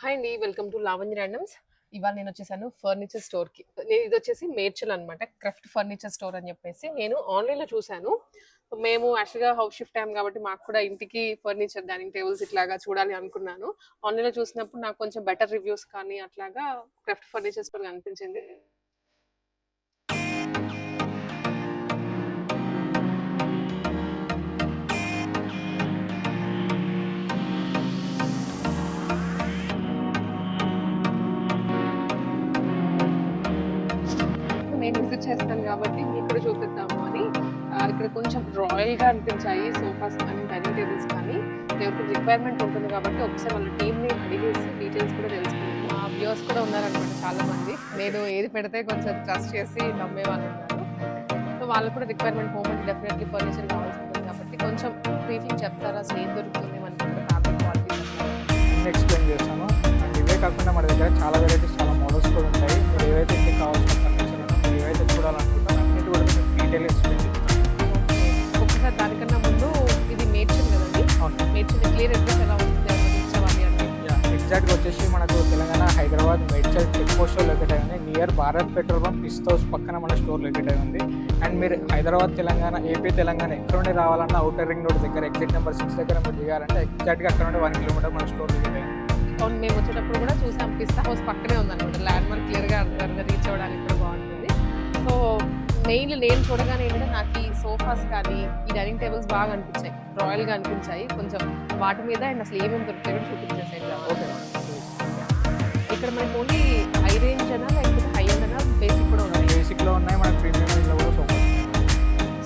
Hi అండి. Welcome to Lavanya randoms. ఇవాళ నేనొచ్చేసాను furniture స్టోర్‌కి. ఇదొచ్చేసి మేడ్చల్ అనమాట. క్రాఫ్ట్ ఫర్నిచర్ స్టోర్ అని చెప్పేసి. నేను ఆన్‌లైన్‌లో చూసాను. మేము యాక్చువల్‌గా హౌస్ షిఫ్ట్ అయ్యాం కాబట్టి మాకు కూడా ఇంటికి ఫర్నిచర్, డైనింగ్ టేబుల్స్ ఇట్లాగా చూడాలి అనుకున్నాను. ఆన్‌లైన్‌లో చూసినప్పుడు నాకు కొంచెం బెటర్ రివ్యూస్ కానీ అట్లాగా క్రాఫ్ట్ ఫర్నిచర్ స్టోర్ కనిపించింది. నేను విజిట్ చేస్తాను కాబట్టి మీకు కూడా చూపిద్దాము అని ఇక్కడ కొంచెం రాయల్‌గా అనిపించాయి సోఫాస్ కానీ, డైనింగ్ టేబుల్స్ కానీ. ఎవరికి రిక్వైర్మెంట్ ఉంటుంది కాబట్టి ఒకసారి వాళ్ళ టీమ్‌ని అడిగేసి డీటెయిల్స్ కూడా తెలుసుకున్నాను. మా వ్యూవర్స్ కూడా ఉన్నారనమాట చాలామంది. నేను ఏది పెడితే కొంచెం ట్రస్ట్ చేసి నమ్మేవాళ్ళున్నారు. సో వాళ్ళకి కూడా రిక్వైర్మెంట్ హోమ్‌కి డెఫినెట్‌లీ ఫర్నిచర్ కావాల్సి ఉంటుంది కాబట్టి కొంచెం బ్రీఫింగ్ చెప్తారా? అసలు ఏం దొరుకుతుంది మనకి ఇక్కడ ఫ్యాబ్రిక్ క్వాలిటీ? అన్నీ ఎక్స్‌ప్లెయిన్ చేస్తాను. అండ్ ఇవే కాకుండా మన దగ్గర చాలా వెరైటీస్, చాలా మోడల్స్ కూడా ఉంటాయి. మీరు ఏవైతే మీకు కావాల్సిన ఫర్నిచర్ ఉన్నాయో, మీరు ఏవైతే చూడాలనుకుంటారో అన్నిటి కూడా మీకు డీటెయిల్‌గా ఎక్స్‌ప్లెయిన్ చేస్తాను. ఓకే. ఒకసారి దానికన్నా ముందు ఇది మేడ్చల్ కదండీ! అవును. మేడ్చల్ క్లియర్ అడ్రస్ ఎలా ఉంటుంది? ఎవరికి ఇచ్చేవాళ్ళి అంటే? ఎగ్జాక్ట్‌గా వచ్చేసి మనకు తెలంగాణ, హైదరాబాద్, మేడ్చల్ చెక్ పోస్ట్‌లో లొకేట్ అయి ఉంది. Near Bharat petrol bunk Pista house పక్కన మన స్టోర్ లొకేట్ అయి ఉంది. అండ్ మీరు హైదరాబాద్, తెలంగాణ, ఏపీ, తెలంగాణ ఎక్కడ నుండి రావాలన్నా ఔటర్ రింగ్ రోడ్ దగ్గర ఎగ్జిట్ నెంబర్ 6 దగ్గర మీరు దిగారంటే ఎగ్జాక్ట్‌గా అక్కడ నుండి 1 కిలోమీటర్ మన స్టోర్ లొకేట్ అయి ఉంది. అవును. మేము వచ్చేటప్పుడు కూడా చూసాం. పిస్తా హౌస్ పక్కనే ఉందన్నమాట. ల్యాండ్ మార్క్ క్లియర్‌గా రీచ్ అవ్వడానికి కూడా బాగుంటుంది. సో మెయిన్‌లీ నేను చూడగానే ఏంటంటే నాకు ఈ సోఫాస్ కానీ, ఈ డైనింగ్ టేబుల్స్ బాగా అనిపించాయి. రాయల్‌గా అనిపించాయి. కొంచెం వాటి మీద అండ్ అసలు ఏమేమి దొరుకుతాయో కూడా చూపించేసాయి. Okay madam. ఇక్కడ మనకి ఓన్లీ హై రేంజ్ అనా లేకపోతే హై ఎండ్ అనా బేసిక్ కూడా ఉన్నాయి? బేసిక్‌లో ఉన్నాయి, మనకు ప్రీమియం రేంజ్‌లో కూడా సోఫాస్ ఉన్నాయి.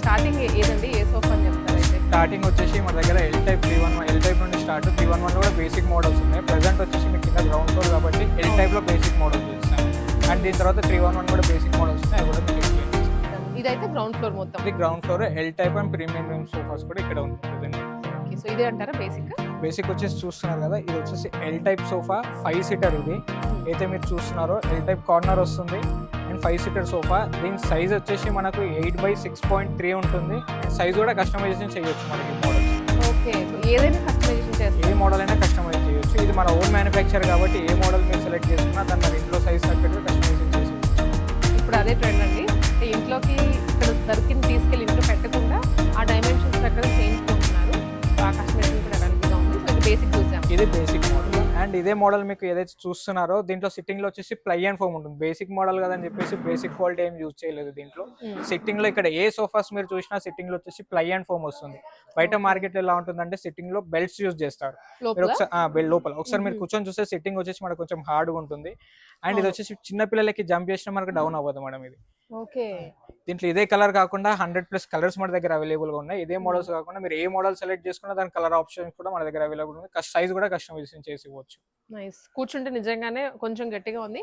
స్టార్టింగ్ ఏదండి? ఏ సోఫా అని చెప్తారా అయితే? స్టార్టింగ్ వచ్చేసి మన దగ్గర ఎల్ టైప్ 311, ఎల్ టైప్ నుండి స్టార్ట్. 311 కూడా బేసిక్ మోడల్స్ ఉన్నాయి. ప్రెజెంట్ వచ్చేసి మీకు కింద గ్రౌండ్ ఫ్లోర్ కాబట్టి ఎల్ టైప్లో బేసిక్ మోడల్స్ చూస్తాను. అండ్ దీని తర్వాత 311 కూడా బేసిక్ మోడల్స్ ఉన్నాయి, అవి కూడా మీకు ఎక్స్ప్లెయిన్ చేస్తాను. ఇదైతే గ్రౌండ్ ఫ్లోర్ మొత్తం. ఇది ground floor. L type and premium room sofas కూడా ఇక్కడ ఉంది ప్రెజెంట్. ఓకే. సో ఇదే అంటారా బేసిక్? బేసిక్ వచ్చేసి చూస్తున్నారు కదా, ఇది వచ్చేసి ఎల్ టైప్ సోఫా 5 సీటర్. ఇది అయితే మీరు చూస్తున్నారో ఎల్ టైప్ కార్నర్ వస్తుంది అండ్ 5 సీటర్ సోఫా. దీని సైజ్ వచ్చేసి మనకు 8/6.3 ఉంటుంది. సైజ్ కూడా కస్టమైజేషన్ చేయొచ్చు మనకి మోడల్స్. ఓకే. సో ఏదైనా కస్టమైజేషన్ ఏ చేస్తారు? మోడల్ అయినా కస్టమైజ్ చేయొచ్చు. ఇది మన ఓన్ మ్యానుఫ్యాక్చర్ కాబట్టి ఏ మోడల్ మీరు సెలెక్ట్ చేసుకున్నా దాన్ని మన ఇంట్లో సైజ్ తగ్గట్టుగా కస్టమైజేషన్ చేసేయచ్చు. ఇప్పుడు అదే ట్రెండ్ అండి. అంటే ఇంట్లోకి ఇక్కడ దొరికింది తీసుకెళ్ళి ఇంట్లో పెట్టకుండా ఆ డైమెన్షన్స్ ప్రకారం చేయించుకుంటున్నారు. ఆ కస్టమైజేషన్ కూడా అవైలబుల్‌గా ఉంది. సో ఇది బేసిక్ చూసాం. ఇది బేసిక్ మోడల్. అండ్ ఇదే మోడల్ మీకు ఏదైతే చూస్తున్నారో దీంట్లో సిట్టింగ్ లో వచ్చేసి ప్లై అండ్ ఫోమ్ ఉంటుంది. బేసిక్ మోడల్ కదని చెప్పేసి బేసిక్ క్వాలిటీ ఏం యూజ్ చేయలేదు దీంట్లో. సిట్టింగ్ లో ఇక్కడ ఏ సోఫాస్ మీరు చూసినా సిట్టింగ్ లో వచ్చేసి ప్లై అండ్ ఫోమ్ వస్తుంది. బయట మార్కెట్ లో ఎలా ఉంటుందంటే సిట్టింగ్ లో బెల్ట్స్ యూజ్ చేస్తారు. మీరు లోపల ఒకసారి లోపల ఒకసారి మీరు కూర్చొని చూస్తే సిట్టింగ్ వచ్చేసి మనకు కొంచెం హార్డ్ గా ఉంటుంది. అండ్ ఇది వచ్చేసి చిన్న పిల్లలకి జంప్ చేసినా మనకు డౌన్ అవ్వదు మేడం. ఇది ఓకే. దీంట్లో ఇదే కలర్ కాకుండా 100+ కలర్స్ మన దగ్గర అవైలబుల్ గా ఉన్నాయి. ఇదే మోడల్స్ కాకుండా మీరు ఏ మోడల్ సెలెక్ట్ చేసుకున్నా దాని కలర్ ఆప్షన్ కూడా మన దగ్గర అవైలబుల్ ఉంది. సైజ్ కూడా కస్టమైజేషన్ చేసి ఇవ్వచ్చు. నైస్. కూర్చుంటే నిజంగానే కొంచెం గట్టిగా ఉంది.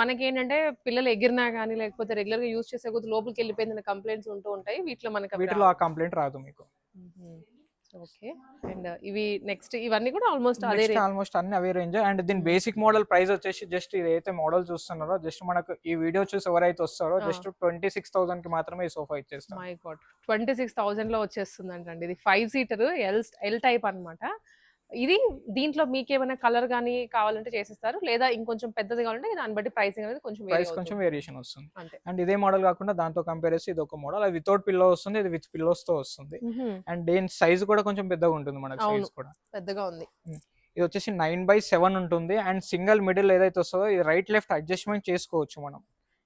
మనకేంటంటే పిల్లలు ఎగిరినా గానీ లేకపోతే రెగ్యులర్‌గా యూజ్ చేసే కొద్దీ లోపలికి వెళ్ళిపోయిందన్న కంప్లెయింట్స్ ఉంటూ ఉంటాయి. వీటిలో మనకు అవి వీటిలో రావు. ఆ కంప్లైంట్ రాదు మీకు. హుహు. ఓకే. అండ్ ఇవి నెక్స్ట్ ఇవన్నీ కూడా ఆల్మోస్ట్ అదే నెక్స్ట్ రేంజ్. ఆల్మోస్ట్ అన్ని అవే రేంజ్. అండ్ దీని బేసిక్ మోడల్ ప్రైస్ వచ్చేసి జస్ట్ ఇదైతే మోడల్ చూస్తున్నారో జస్ట్ మనకు ఈ వీడియో చూసి ఎవరైతే వస్తారో జస్ట్ 26,000 కి మాత్రమే ఈ సోఫా ఇచ్చేస్తాం. My god! 26,000లో వచ్చేస్తుందంటండి. ఇది 5 సీటర్ ఎల్ టైప్ అన్నమాట. ఇది దీంట్లో మీకేమైనా కలర్ గానీ కావాలంటే చేసిస్తారు. లేదా ఇంకొంచెం పెద్దది కావాలంటే దాన్ని బట్టి ప్రైసింగ్ అనేది కొంచెం వేరీ ప్రైస్ కొంచెం అవుతుంది. వేరియేషన్ వస్తుంది. అంతే. అండ్ ఇదే మోడల్ కాకుండా దాంతో కంపేర్ చేసి ఇది ఒక మోడల్. అది వితౌట్ పిల్లో వస్తుంది, ఇది విత్ పిల్లోస్ తో వస్తుంది. హుహు. అండ్ దీని సైజ్ కూడా కొంచెం పెద్దగా ఉంటుంది మనకు అవును. సైజ్ కూడా. పెద్దగా ఉంది. ఇది వచ్చేసి 9/7 ఉంటుంది. అండ్ సింగిల్ మిడిల్ ఏదైతే వస్తుందో ఇది రైట్ లెఫ్ట్ అడ్జస్ట్మెంట్ చేసుకోవచ్చు మనం.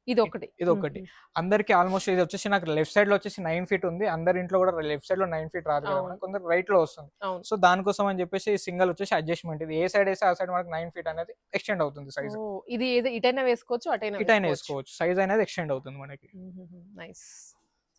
ఇదొకటి. ఇదొకటి. అందరికి ఆల్మోస్ట్ ఇది వచ్చేసి నాకు లెఫ్ట్ సైడ్ లో వచ్చేసి 9 ఫీట్ ఉంది. అందరి ఇంట్లో కూడా లెఫ్ట్ సైడ్ లో 9 ఫీట్ రాదు కదా అవును. మనకు. కొందరు రైట్ లో వస్తుంది. అవును. సో దానికోసం అని చెప్పేసి సింగిల్ వచ్చేసి అడ్జస్ట్మెంట్. ఇది ఏ సైడ్ వేస్తే ఆ సైడ్ మనకు 9 ఫీట్ అనేది ఎక్స్టెండ్ అవుతుంది సైజ్. ఓహ్! ఇది ఇటైనా వేసుకోవచ్చు, అటైనా ఇటైనా వేసుకోవచ్చు. వేసుకోవచ్చు. సైజ్ అనేది ఎక్స్టెండ్ అవుతుంది మనకి. నైస్.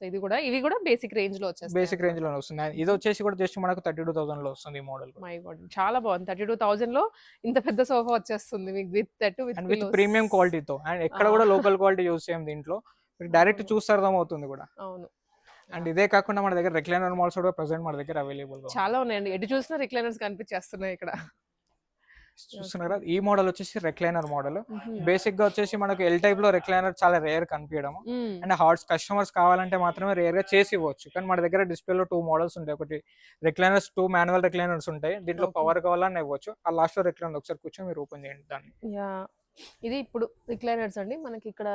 సో ఇవి కూడా బేసిక్ రేంజ్‌లో వచ్చేస్తాయి. బేసిక్ రేంజ్ లోనే వస్తుంది. ఇది వచ్చేసి కూడా జస్ట్ మనకు 32,000 లో వస్తుంది ఈ మోడల్. My God! చాలా బాగుంది. 32,000లో ఇంత పెద్ద సోఫా వచ్చేస్తుంది మీకు with with and with pillows. Premium క్వాలిటీతో. అండ్ ఎక్కడ కూడా లోకల్ క్వాలిటీ యూజ్ చేయం దీంట్లో. మీకు డైరెక్ట్ చూస్తే అర్థమవుతుంది కూడా. అవును. అండ్ ఇదే కాకుండా మన దగ్గర రెక్లైనర్ మోడల్స్ కూడా ప్రెసెంట్ మన దగ్గర అవైలబుల్ గా చాలా ఉన్నాయండి. ఎటు చూసినా రిక్లైనర్స్ కనిపించేస్తున్నాయి ఇక్కడ. చూస్తున్నారా, ఈ మోడల్ వచ్చేసి రెక్లైనర్ మోడల్. బేసిక్ గా వచ్చేసి మనకు ఎల్ టైప్ లో రెక్లైనర్ చాలా రేర్ కనిపించడం, అండ్ హార్డ్స్ కస్టమర్స్ కావాలంటే మాత్రమే రేర్ గా చేసి ఇవ్వచ్చు. కానీ మన దగ్గర డిస్ప్లేలో 2 మోడల్స్ ఉంటాయి. ఒకటి రెక్లైనర్స్, 2 మాన్యువల్ రెక్లైనర్స్ ఉంటాయి. దీంట్లో పవర్ కావాలన్నా ఇవ్వచ్చు. ఆ లాస్ట్ లో రెక్లైనర్ ఒకసారి కూర్చొని మీరు ఓపెన్ చేయండి దాన్ని. ఇది ఇప్పుడు రిక్లైనర్స్ అండి, మనకి ఇక్కడ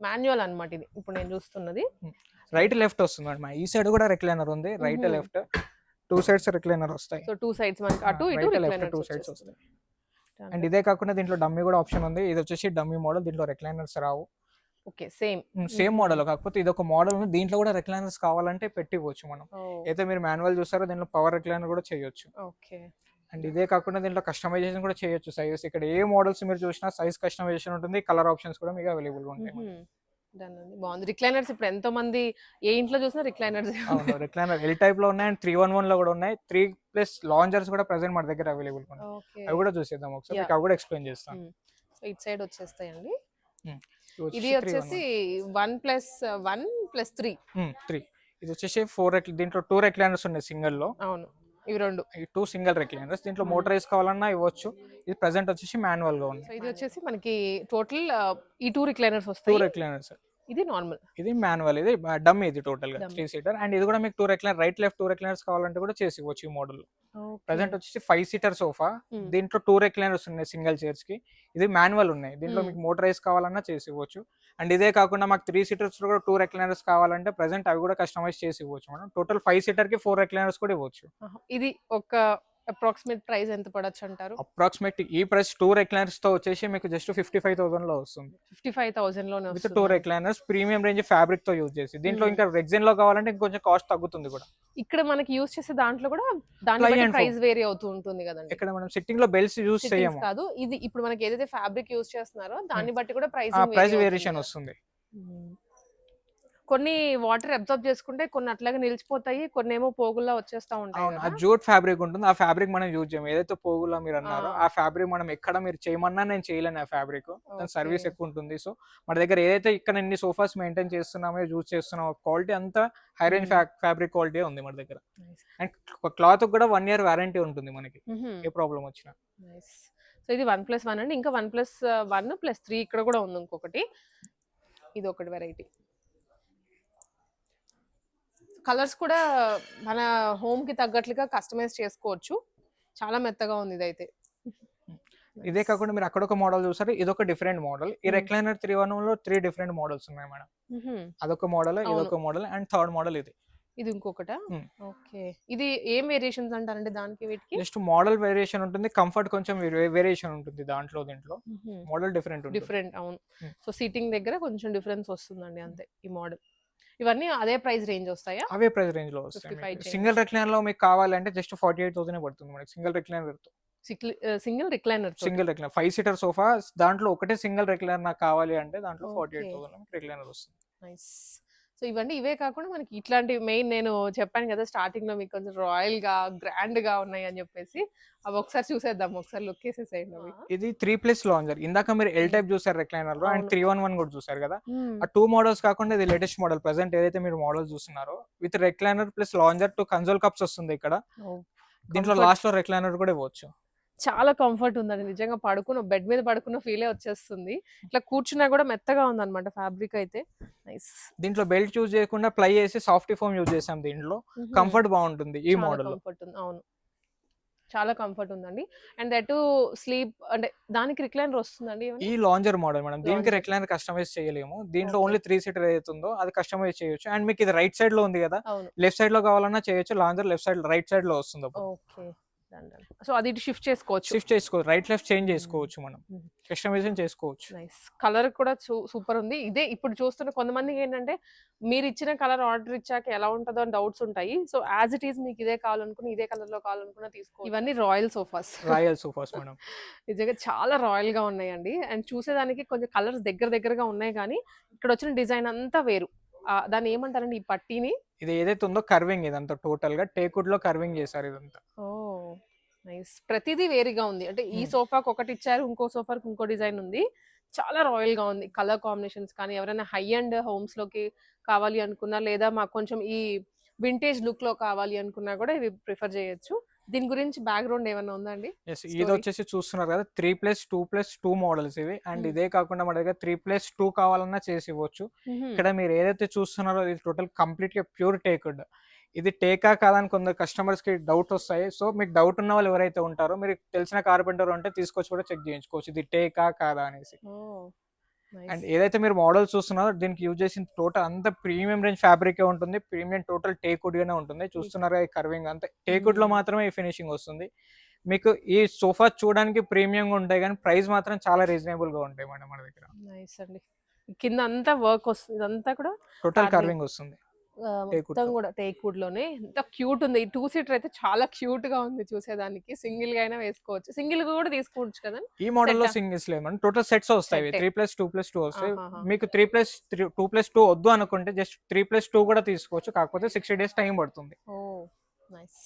మాన్యువల్ అన్నమాట. ఇది ఇప్పుడు నేను చూస్తున్నది రైట్ లెఫ్ట్ వస్తుంది మేడం. ఈ సైడ్ కూడా రెక్లైనర్ ఉంది, రైట్ లెఫ్ట్ 2 సైడ్స్ రెక్లైనర్ వస్తాయి. సో 2 సైడ్స్ మనకి అటు ఇటు రిక్లైనర్స్ 2 సైడ్స్ వస్తాయి. అండ్ ఇదే కాకుండా దీంట్లో డమ్మీ కూడా ఆప్షన్ ఉంది. ఇది వచ్చేసి డమ్మీ మోడల్, దీంట్లో రెక్లైనర్స్ రావు. ఓకే, సేమ్ మోడల్, కాకపోతే ఇది ఒక మోడల్ ఉంది. దీంట్లో కూడా రెక్లైనర్స్ కావాలంటే పెట్టివచ్చు మనం. అయితే మీరు మాన్యువల్ చూస్తారో దీంట్లో పవర్ రెక్లైనర్ కూడా చేయొచ్చు. ఓకే. అండ్ ఇదే కాకుండా దీంట్లో కస్టమైజేషన్ కూడా చేయొచ్చు. సైజెస్ ఇక్కడ ఏ మోడల్స్ మీరు చూసినా సైజ్ కస్టమైజేషన్ ఉంటుంది, కలర్ ఆప్షన్స్ కూడా మీకు అవైలబుల్ గా ఉంటాయి. బాగుంది. రిక్లైనర్స్ ఇప్పుడు ఎంతో మంది ఏ ఇంట్లో చూసినా రిక్లైనర్స్. రిక్లైనర్ ఎల్ టైప్ లో ఉన్నాయి, అండ్ 311 లో కూడా ఉన్నాయి. 3+ లాంజర్స్ కూడా ప్రెసెంట్ మన దగ్గర అవైలబుల్ ఉన్నాయి. అవి కూడా చూసేద్దాం ఒకసారి, అవి కూడా ఎక్స్ప్లెయిన్ చేస్తాను. సో ఇట్ సైడ్ వచ్చేస్తాయండి. ఇది వచ్చేసి 1+1+3. ఇది వచ్చేసి 4. దీంట్లో 2 రెక్లైనర్స్ ఉన్నాయి సింగిల్ లో. అవును, ఇవి 2 సింగిల్ రెక్లైనర్స్. దీంట్లో మోటరైజ్ కావాలన్నా ఇవ్వచ్చు. ఇది ప్రెసెంట్ వచ్చేసి మాన్యువల్ గా ఉంది. ఇది వచ్చేసి మనకి టోటల్ ఈ 2 రిక్లైనర్స్ వస్తాయి. 2 రెక్లైనర్స్. ఇది నార్మల్, ఇది మాన్యువల్, ఇది డమ్మీ. ఇది టోటల్ గా 3 సీటర్. అండ్ ఇది కూడా మీకు 2 రెక్లైనర్, రైట్ లెఫ్ట్ 2 రెక్లైనర్స్ కావాలంటే కూడా చేసి ఇవ్వచ్చు ఈ మోడల్. ప్రెసెంట్ వచ్చేసి 5 సీటర్ సోఫా. దీంట్లో 2 రెక్లైనర్స్ ఉన్నాయి సింగిల్ చైర్స్ కి. ఇది మాన్యువల్ ఉన్నాయి. దీంట్లో మీకు మోటరైజ్ కావాలన్నా చేసి ఇవ్వచ్చు. అండ్ ఇదే కాకుండా మాకు 3 సీటర్స్ కూడా 2 రెక్లైనర్స్ కావాలంటే ప్రెసెంట్ అవి కూడా కస్టమైజ్ చేసి ఇవ్వచ్చు మనం. టోటల్ 5 సీటర్ కి 4 రెక్లైనర్స్ కూడా ఇవ్వచ్చు. ఇది ఒక అప్రాక్సిమేట్ ప్రైస్ ఎంత పడొచ్చు అంటారు? అప్రాక్సిమేట్ ఈ ప్రైస్ 2 రెక్లైనర్స్ తో వచ్చేసి మీకు జస్ట్ 55,000 లో వస్తుంది. 55,000 లోనే with 2 recliners, premium range fabric తో యూజ్ చేసి. దీంట్లో ఇంకా రెగ్జిన్ లో కావాలంటే ఇంకొంచెం కాస్ట్ తగ్గుతుంది కూడా. ఇక్కడ మనకి యూజ్ చేసే దాంట్లో కూడా ప్రైస్ వేరీ అవుతూ ఉంటుంది కదండి. ఇక్కడ మనం సిట్టింగ్ లో బెల్ట్స్ యూజ్ చేయము కాదు, ఇది ఇప్పుడు మనకి ఏదైతే ఫ్యాబ్రిక్ యూజ్ చేస్తున్నారో దాన్ని బట్టి కూడా ప్రైస్ వేరియేషన్ వస్తుంది. కొన్ని వాటర్ అబ్జర్వ్ చేసుకుంటే కొన్ని అట్లాగే నిలిచిపోతాయి, కొన్ని ఏమో పోగుల్లా వచ్చేస్తా ఉంటాయి. ఆ జూట్ ఫ్యాబ్రిక్ ఉంటుంది, ఆ ఫ్యాబ్రిక్ మనం యూజ్ చేయము. ఏదైతే పోగులా మీరు అన్నారో ఆ ఫ్యాబ్రిక్ మనం ఎక్కడ మీరు చేయమన్నా నేను చేయలేను. ఆ ఫ్యాబ్రిక్ దాని సర్వీస్ ఎక్కువ ఉంటుంది. సో మన దగ్గర ఏదైతే ఇక్కడ ఇన్ని సోఫాస్ మెయింటైన్ చేస్తున్నామో, యూజ్ చేస్తున్నామో, క్వాలిటీ అంతా హై రేంజ్ ఫ్యాబ్రిక్ క్వాలిటీ ఉంది మన దగ్గర. అండ్ క్లాత్ కూడా 1 year వారంటీ ఉంటుంది మనకి, ఏ ప్రాబ్లం వచ్చినా. సో ఇది 1+1 అండి. ఇంకా 1+1+3 ఇక్కడ కూడా ఉంది ఇంకొకటి. ఇది ఒకటి వెరైటీ. కలర్స్ కూడా మన హోమ్ కి తగ్గట్లుగా కస్టమైజ్ చేసుకోవచ్చు. చాలా మెత్తగా ఉంది ఇదైతే. ఇదే కాకుండా మీరు అక్కడ ఒక మోడల్ చూసారు, ఇదొక డిఫరెంట్ మోడల్. ఈ రెక్లైనర్ 311 లో 3 డిఫరెంట్ మోడల్స్ ఉన్నాయి మేడం. అదొక మోడల్, ఇదొక మోడల్, అండ్ థర్డ్ మోడల్ ఇది. ఇది ఇంకొకటా? ఓకే. ఇది ఏం వేరియేషన్స్ అంటారంటే దానికి వీటికి? జస్ట్ మోడల్ వేరియేషన్ ఉంటుంది, కంఫర్ట్ కొంచెం వేరియేషన్ ఉంటుంది దాంట్లో. దీంట్లో మోడల్ డిఫరెంట్. అవును. సో సీటింగ్ దగ్గర కొంచెం డిఫరెన్స్ వస్తుందండి, అంతే. ఈ మోడల్ ఇవన్నీ అదే ప్రైస్ రేంజ్ వస్తాయా? అవే ప్రైస్ రేంజ్ లో వస్తాయి. సింగిల్ రెక్లైనర్ లో మీకు కావాలంటే జస్ట్ 48,000 పడుతుంది మనకి. సింగిల్ రెక్లైనర్ 5 సీటర్ సోఫా, దాంట్లో ఒకటే సింగిల్ రెక్లైనర్ నాకు కావాలి అంటే దాంట్లో 48,000 రెక్లైనర్ వస్తుంది. నైస్. సో ఇవన్నీ ఇవే కాకుండా మనకి ఇట్లాంటి మెయిన్ నేను చెప్పాను కదా స్టార్టింగ్ లో మీకు కొంచెం రాయల్ గా గ్రాండ్ గా ఉన్నాయి అని చెప్పేసి, అవి ఒకసారి చూసేద్దాం. ఒకసారి లుక్ వేసేసేయండి. ఇది 3+ లాంజర్. ఇందాక మీరు ఎల్ టైప్ చూసారు రెక్లైనర్ లో, అండ్ 311 కూడా చూసారు కదా. ఆ 2 మోడల్స్ కాకుండా ఇది లేటెస్ట్ మోడల్. ప్రెసెంట్ ఏదైతే మీరు మోడల్ చూస్తున్నారో with recliner plus lounger 2 console cups వస్తుంది ఇక్కడ. దీంట్లో లాస్ట్ లో రెక్లైనర్ కూడా ఇవ్వచ్చు. చాలా కంఫర్ట్ ఉందండి నిజంగా. బెడ్ మీద పడుకున్న ఫీలే వచ్చేస్తుంది. ఇట్లా కూర్చున్నా కూడా మెత్తగా ఉందన్నమాట ఫ్యాబ్రిక్ అయితే. నైస్. దీంట్లో బెల్ట్ యూజ్ చేయకుండా ప్లై చేసి సాఫ్ట్ ఫోమ్ యూజ్ చేసాం. దీంట్లో కంఫర్ట్ బాగుంటుంది ఈ మోడల్. అవును, చాలా కంఫర్ట్ ఉందండి. అండ్ దట్ స్లీప్ అంటే దానికి రిక్లైనర్ వస్తుందండి. ఈ లాంజర్ మోడల్ మేడం, దీనికి రిక్లైనర్ కస్టమైజ్ చేయలేము. దీంట్లో ఓన్లీ 3 సీటర్ ఏదైతుందో అది కస్టమైజ్ చేయొచ్చు. అండ్ మీకు ఇది రైట్ సైడ్ లో ఉంది కదా, లెఫ్ట్ సైడ్ లో కావాలన్నా చేయొచ్చు. లాంజర్ రైట్ సైడ్ లో వస్తుంది. ఓకే. సో అది షిఫ్ట్ చేసుకోవచ్చు, రైట్ లెఫ్ట్ చేంజ్ చేసుకోవచ్చు, మనం కస్టమైజేషన్ చేసుకోవచ్చు. నైస్. కలర్ కూడా సూపర్ ఉంది. ఇదే ఇప్పుడు చూస్తున్న కొంతమందికి ఏంటంటే మీరు ఇచ్చిన కలర్ ఆర్డర్ ఇచ్చాక ఎలా ఉంటుందో అని డౌట్స్ ఉంటాయి. సో యాజ్ ఇట్ ఈస్ మీకు ఇదే కావాలనుకుని ఇదే కలర్ లో కావాలనుకున్నా తీసుకో. ఇవన్నీ రాయల్ సోఫాస్ మేడం. నిజంగా చాలా రాయల్ గా ఉన్నాయండి. అండ్ చూసేదానికి కొంచెం కలర్స్ దగ్గరగా ఉన్నాయి, కానీ ఇక్కడ వచ్చిన డిజైన్ అంతా వేరు. దాన్ని ఏమంటారండి ఈ పట్టీని? ఇది ఏదైతే ఉందో కర్వింగ్, ఇదంతా టోటల్ గా టేక్వుడ్ లో కర్వింగ్ చేశారు ఇదంతా. ఓ నైస్. ప్రతిదీ వేరుగా ఉంది. అంటే ఈ సోఫాకి ఒకటి ఇచ్చారు, ఇంకో సోఫాకి ఇంకో డిజైన్ ఉంది. చాలా రాయల్ గా ఉంది. కలర్ కాంబినేషన్స్ కానీ ఎవరైనా హై అండ్ హోమ్స్ లోకి కావాలి అనుకున్నా, లేదా మాకు కొంచెం ఈ వింటేజ్ లుక్ లో కావాలి అనుకున్నా కూడా ఇవి ప్రిఫర్ చేయొచ్చు. దీని గురించి బ్యాక్గ్రౌండ్ ఏమన్నా ఉందా అండి? Yes, ఇది స్టోరీ. వచ్చేసి చూస్తున్నారు కదా 3+2+2 మోడల్స్ ఇవి. అండ్ హ్మ్. ఇదే కాకుండా మన దగ్గర 3+2 కావాలన్నా చేసి ఇవ్వచ్చు. హుహు. ఇక్కడ మీరు ఏదైతే చూస్తున్నారో ఇది టోటల్ కంప్లీట్‌గా ప్యూర్ టేక్‌వుడ్. ఇది టేకా కాదా అని కొందరు కస్టమర్స్‌కి డౌట్ వస్తాయి. సో మీకు డౌట్ ఉన్న వాళ్ళు ఎవరైతే ఉంటారో మీరు తెలిసిన కార్పెంటర్ ఉంటే తీసుకొచ్చి కూడా చెక్ చేయించుకోవచ్చు. ఇది టేకా కాదా అనేసి. ఓహ్! And nice. ఏదైతే మీరు మోడల్ చూస్తున్నారో దీనికి యూజ్ చేసిన టోటల్ అంతా ప్రీమియం రేంజ్ ఫ్యాబ్రికే ఉంటుంది. ప్రీమియం టోటల్ టేక్‌వుడ్ గానే ఉంటుంది. చూస్తున్నారా ఈ కర్వింగ్ అంతా టేక్‌వుడ్‌లో మాత్రమే ఈ ఫినిషింగ్ వస్తుంది. మీకు ఈ సోఫా చూడడానికి ప్రీమియంగా ఉంటాయి కానీ ప్రైస్ మాత్రం చాలా రీజనబుల్‌గా ఉంటాయి మేడం మన దగ్గర. నైస్ అండి. కింద అంతా వర్క్ వస్తుంది. ఇదంతా కూడా టోటల్ కార్వింగ్. కర్వింగ్ వస్తుంది మొత్తం టేక్‌వుడ్‌లో. కూడా టేక్ వుడ్ లోనే ఎంత క్యూట్ ఉంది. ఈ 2 సీటర్ అయితే చాలా క్యూట్ గా ఉంది చూసేదానికి. సింగిల్ గా అయినా వేసుకోవచ్చు. సింగిల్ గా కూడా తీసుకోవచ్చు కదా. ఈ మోడల్‌లో సెట్టా? సింగిల్స్ లేదు మేడం. టోటల్ సెట్స్ వస్తాయి. సెట్టే. 3+2+2 వస్తాయి. ఆహాహా! మీకు 2+2 వద్దు అనుకుంటే జస్ట్ 3+2 కూడా తీసుకోవచ్చు. కాకపోతే 60 డేస్ టైం పడుతుంది. ఓహ్! నైస్.